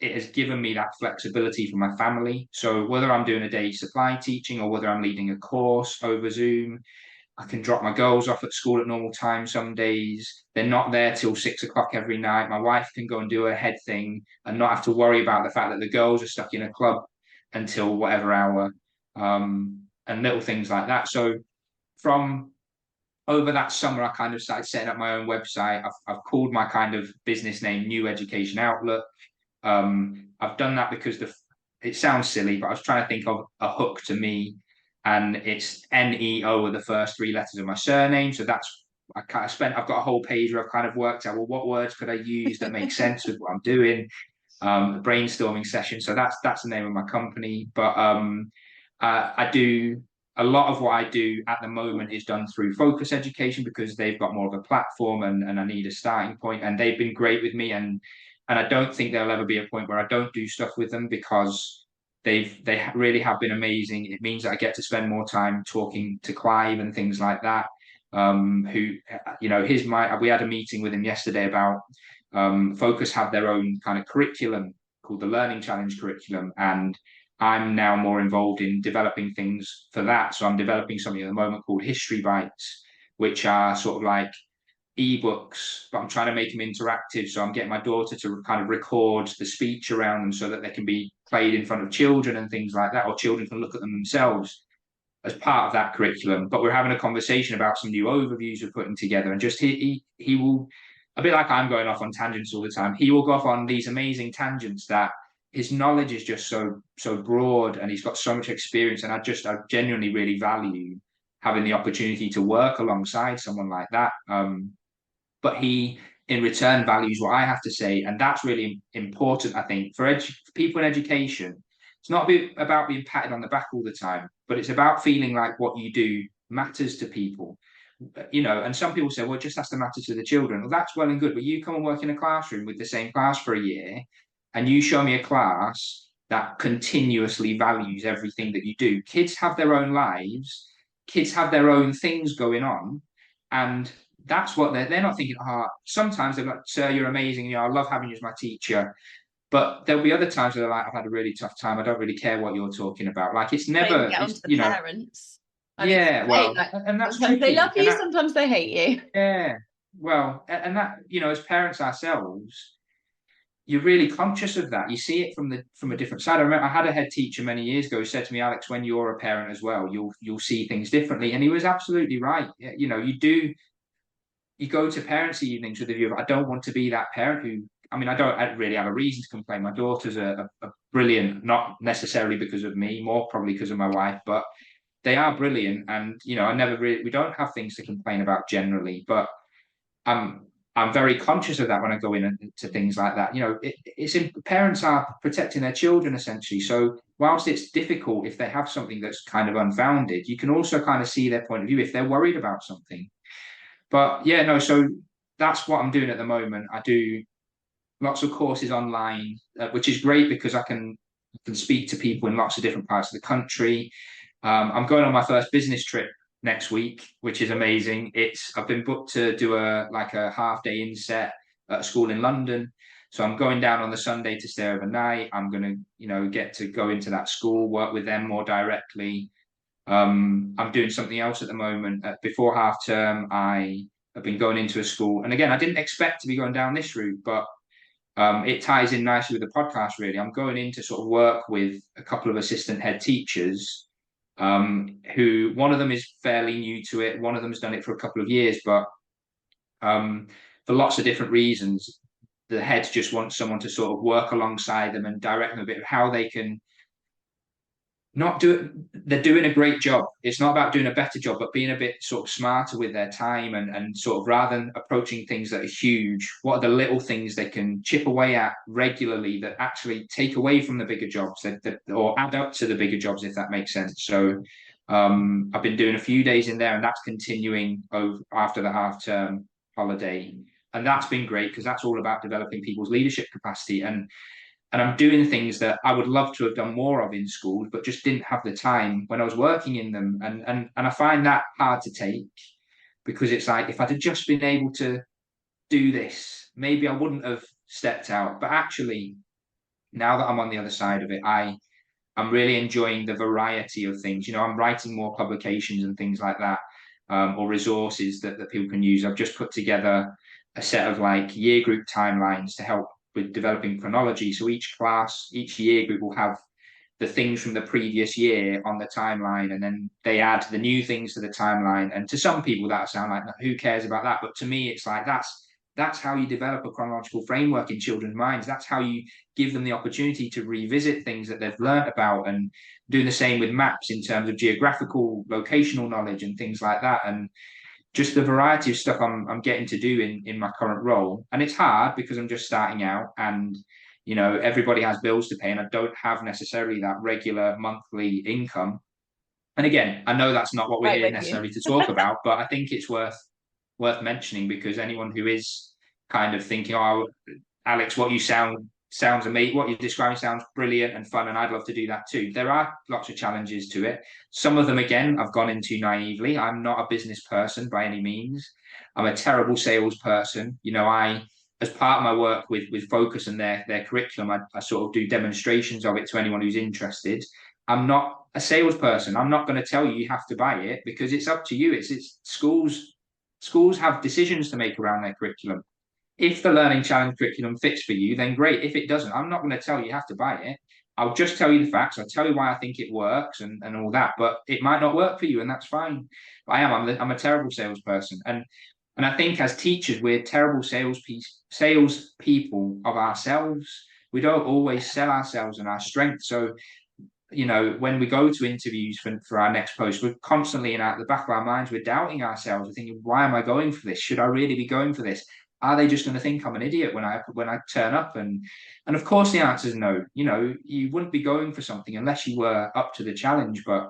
has given me that flexibility for my family. So whether I'm doing a day supply teaching or whether I'm leading a course over Zoom, I can drop my girls off at school at normal time some days. They're not there till 6 o'clock every night. My wife can go and do her head thing and not have to worry about the fact that the girls are stuck in a club until whatever hour, and little things like that. So from over that summer, I kind of started setting up my own website. I've called my kind of business name New Education Outlook. I've done that because it sounds silly, but I was trying to think of a hook to me, and it's NEO are the first three letters of my surname. So I've got a whole page where I've kind of worked out, well, what words could I use that make sense with what I'm doing? A brainstorming session. So that's the name of my company. But I do a lot of what I do at the moment is done through Focus Education, because they've got more of a platform, and I need a starting point, and they've been great with me, and I don't think there'll ever be a point where I don't do stuff with them, because they really have been amazing. It means that I get to spend more time talking to Clive and things like that. Who, we had a meeting with him yesterday about Focus have their own kind of curriculum called the Learning Challenge curriculum, and I'm now more involved in developing things for that. So I'm developing something at the moment called History Bites, which are sort of like ebooks, but I'm trying to make them interactive. So I'm getting my daughter to kind of record the speech around them so that they can be played in front of children and things like that, or children can look at them themselves as part of that curriculum. But we're having a conversation about some new overviews we're putting together, and just he will, a bit like I'm going off on tangents all the time, he will go off on these amazing tangents that his knowledge is just so broad, and he's got so much experience, and I genuinely really value having the opportunity to work alongside someone like that. But he in return values what I have to say, and that's really important, I think, for people in education. It's not about being patted on the back all the time, but it's about feeling like what you do matters to people. And some people say, well, it just has to matter to the children. Well, that's well and good, but you come and work in a classroom with the same class for a year, and you show me a class that continuously values everything that you do. Kids have their own lives, kids have their own things going on, and that's what they're not thinking. Sometimes they're like, sir, you're amazing, I love having you as my teacher. But there'll be other times where they're like, I've had a really tough time, I don't really care what you're talking about. Like, it's never, get onto the parents. Yeah, well, and that's sometimes they love you, and sometimes they hate you. Yeah, well, and that, as parents ourselves, you're really conscious of that. You see it from a different side. I remember I had a head teacher many years ago who said to me, Alex, when you're a parent as well, you'll see things differently. And he was absolutely right. You go to parents' evenings with the view of, I don't want to be that parent who, I don't really have a reason to complain. My daughters are brilliant, not necessarily because of me, more probably because of my wife, but they are brilliant. And, we don't have things to complain about generally, but I'm very conscious of that when I go into things like that. Parents are protecting their children essentially. So whilst it's difficult if they have something that's kind of unfounded, you can also kind of see their point of view if they're worried about something. But yeah, no, so that's what I'm doing at the moment. I do lots of courses online, which is great because I can speak to people in lots of different parts of the country. I'm going on my first business trip next week, which is amazing. I've been booked to do a half day inset at a school in London. So I'm going down on the Sunday to stay overnight. I'm going to, get to go into that school, work with them more directly. I'm doing something else at the moment. Before half term, I have been going into a school. And again, I didn't expect to be going down this route, but it ties in nicely with the podcast, really. I'm going in to sort of work with a couple of assistant head teachers, who one of them is fairly new to it. One of them has done it for a couple of years, but for lots of different reasons, the heads just want someone to sort of work alongside them and direct them a bit of how they can not do they're doing a great job. It's not about doing a better job, but being a bit sort of smarter with their time, and sort of, rather than approaching things that are huge, what are the little things they can chip away at regularly that actually take away from the bigger jobs, or add up to the bigger jobs, if that makes sense. So I've been doing a few days in there, and that's continuing over after the half term holiday. And that's been great because that's all about developing people's leadership capacity. And I'm doing things that I would love to have done more of in schools, but just didn't have the time when I was working in them. And I find that hard to take, because it's like, if I'd have just been able to do this, maybe I wouldn't have stepped out. But actually, now that I'm on the other side of it, I'm really enjoying the variety of things. I'm writing more publications and things like that, or resources that people can use. I've just put together a set of like year group timelines to help with developing chronology. So each class, each year group will have the things from the previous year on the timeline, and then they add the new things to the timeline. And to some people that sound like, who cares about that? But to me, it's like, that's how you develop a chronological framework in children's minds. That's how you give them the opportunity to revisit things that they've learned about, and doing the same with maps in terms of geographical locational knowledge and things like that. And just the variety of stuff I'm getting to do in my current role. And it's hard because I'm just starting out, and everybody has bills to pay, and I don't have necessarily that regular monthly income. And again, I know that's not what we're Right here with you. necessarily to talk about, but I think it's worth mentioning, because anyone who is kind of thinking, oh, Alex, what you sounds amazing, what you're describing sounds brilliant and fun, and I'd love to do that too. There are lots of challenges to it. Some of them, again, I've gone into naively. I'm not a business person by any means. I'm a terrible salesperson. As part of my work with Focus and their curriculum, I sort of do demonstrations of it to anyone who's interested. I'm not a salesperson. I'm not going to tell you you have to buy it, because it's up to you. It's schools have decisions to make around their curriculum. If the learning challenge curriculum fits for you, then great. If it doesn't, I'm not going to tell you have to buy it. I'll just tell you the facts. I'll tell you why I think it works, and all that. But it might not work for you, and that's fine. But I'm a terrible salesperson, and I think as teachers, we're terrible sales people of ourselves. We don't always sell ourselves and our strengths. So when we go to interviews for our next post, we're constantly, at the back of our minds, we're doubting ourselves. We're thinking, why am I going for this? Should I really be going for this? Are they just going to think I'm an idiot when I turn up? And of course the answer is no. You wouldn't be going for something unless you were up to the challenge. But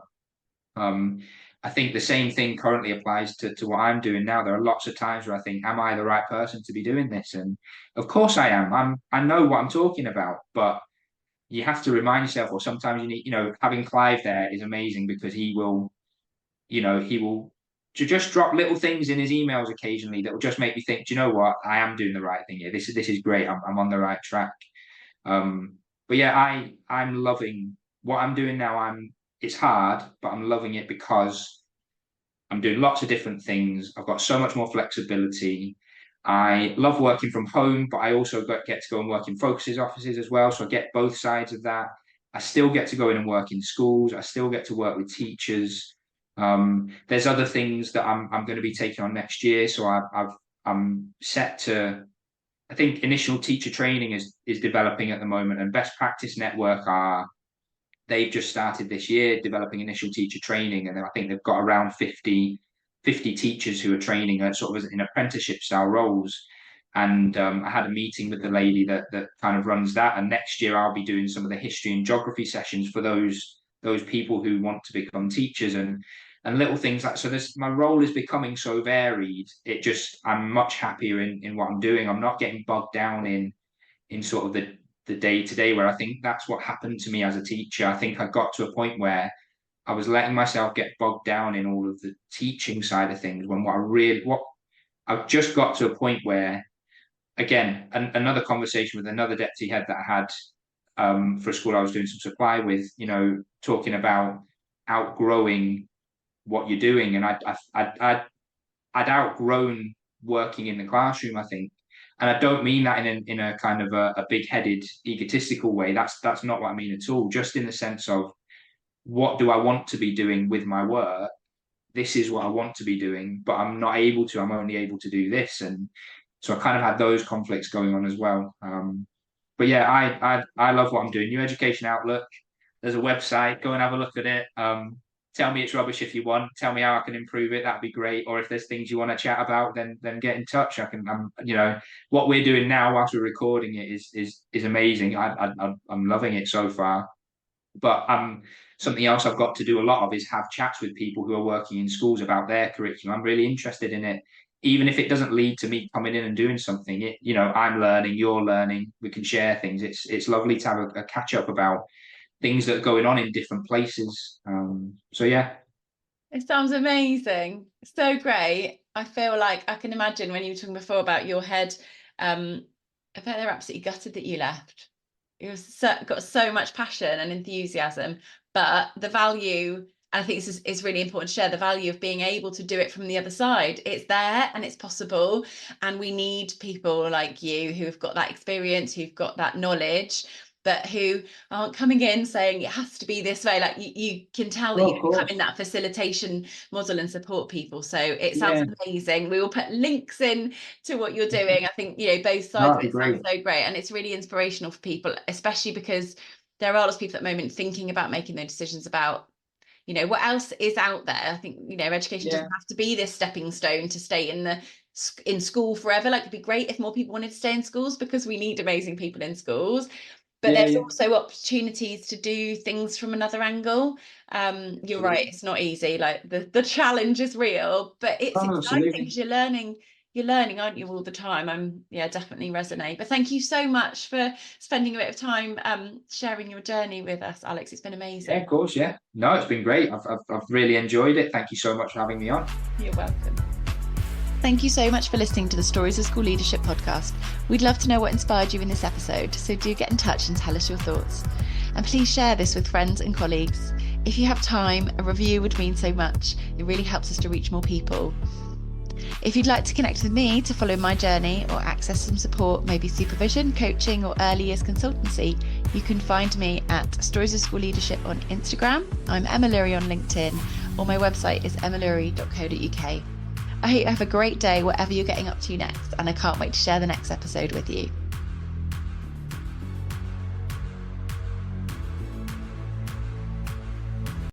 um, I think the same thing currently applies to what I'm doing now. There are lots of times where I think, am I the right person to be doing this? And of course I am. I know what I'm talking about, but you have to remind yourself, or sometimes you need, having Clive there is amazing, because he will to just drop little things in his emails occasionally that will just make me think, do you know what? I am doing the right thing here. This is great. I'm on the right track. But yeah, I'm loving what I'm doing now. It's hard, but I'm loving it because I'm doing lots of different things. I've got so much more flexibility. I love working from home, but I also get to go and work in Focus's offices as well. So I get both sides of that. I still get to go in and work in schools. I still get to work with teachers. There's other things that I'm going to be taking on next year. So I'm set to. I think initial teacher training is developing at the moment, and Best Practice Network they've just started this year developing initial teacher training, and I think they've got around 50 teachers who are training at sort of in apprenticeship style roles. And I had a meeting with the lady that kind of runs that, and next year I'll be doing some of the history and geography sessions for those people who want to become teachers, and little things like. So this my role is becoming so varied. I'm much happier in what I'm doing. I'm not getting bogged down in sort of the day to day, where I think that's what happened to me as a teacher. I think I got to a point where I was letting myself get bogged down in all of the teaching side of things, when what I've just got to a point where, again, another conversation with another deputy head that I had for a school I was doing some supply with, talking about outgrowing what you're doing. And I'd outgrown working in the classroom, I think. And I don't mean that in a kind of a big-headed, egotistical way. That's not what I mean at all. Just in the sense of, what do I want to be doing with my work? This is what I want to be doing, but I'm not able to. I'm only able to do this, and so I kind of had those conflicts going on as well. But yeah, I love what I'm doing. New Education Outlook. there's a website. Go and have a look at it. Tell me it's rubbish if you want. Tell me how I can improve it. That'd be great. Or if there's things you want to chat about, then get in touch. What we're doing now whilst we're recording it is amazing. I'm loving it so far. But something else I've got to do a lot of is have chats with people who are working in schools about their curriculum. I'm really interested in it, even if it doesn't lead to me coming in and doing something. I'm learning, you're learning. We can share things. It's lovely to have a catch up about things that are going on in different places. So yeah. It sounds amazing. So great. I feel like I can imagine when you were talking before about your head, I bet they're absolutely gutted that you left. It was got so much passion and enthusiasm, but the value, and I think this is really important to share, the value of being able to do it from the other side. It's there and it's possible, and we need people like you who have got that experience, who've got that knowledge, but who aren't coming in saying it has to be this way. Like you can tell that you have in that facilitation model and support people. So it sounds amazing. We will put links in to what you're doing. I think, both sides of it sounds so great. And it's really inspirational for people, especially because there are lots of people at the moment thinking about making those decisions about, what else is out there. I think, education doesn't have to be this stepping stone to stay in school forever. Like, it'd be great if more people wanted to stay in schools, because we need amazing people in schools. But there's also opportunities to do things from another angle. You're right, it's not easy. Like the challenge is real, but it's exciting because you're learning, aren't you, all the time? Definitely resonate. But thank you so much for spending a bit of time sharing your journey with us, Alex. It's been amazing. Yeah, of course, yeah. No, it's been great. I've really enjoyed it. Thank you so much for having me on. You're welcome. Thank you so much for listening to the Stories of School Leadership podcast. We'd love to know what inspired you in this episode, so do get in touch and tell us your thoughts. And please share this with friends and colleagues. If you have time, a review would mean so much. It really helps us to reach more people. If you'd like to connect with me to follow my journey or access some support, maybe supervision, coaching or early years consultancy, you can find me at Stories of School Leadership on Instagram. I'm Emma Lurie on LinkedIn, or my website is emmalurie.co.uk. I hope you have a great day, whatever you're getting up to next, and I can't wait to share the next episode with you.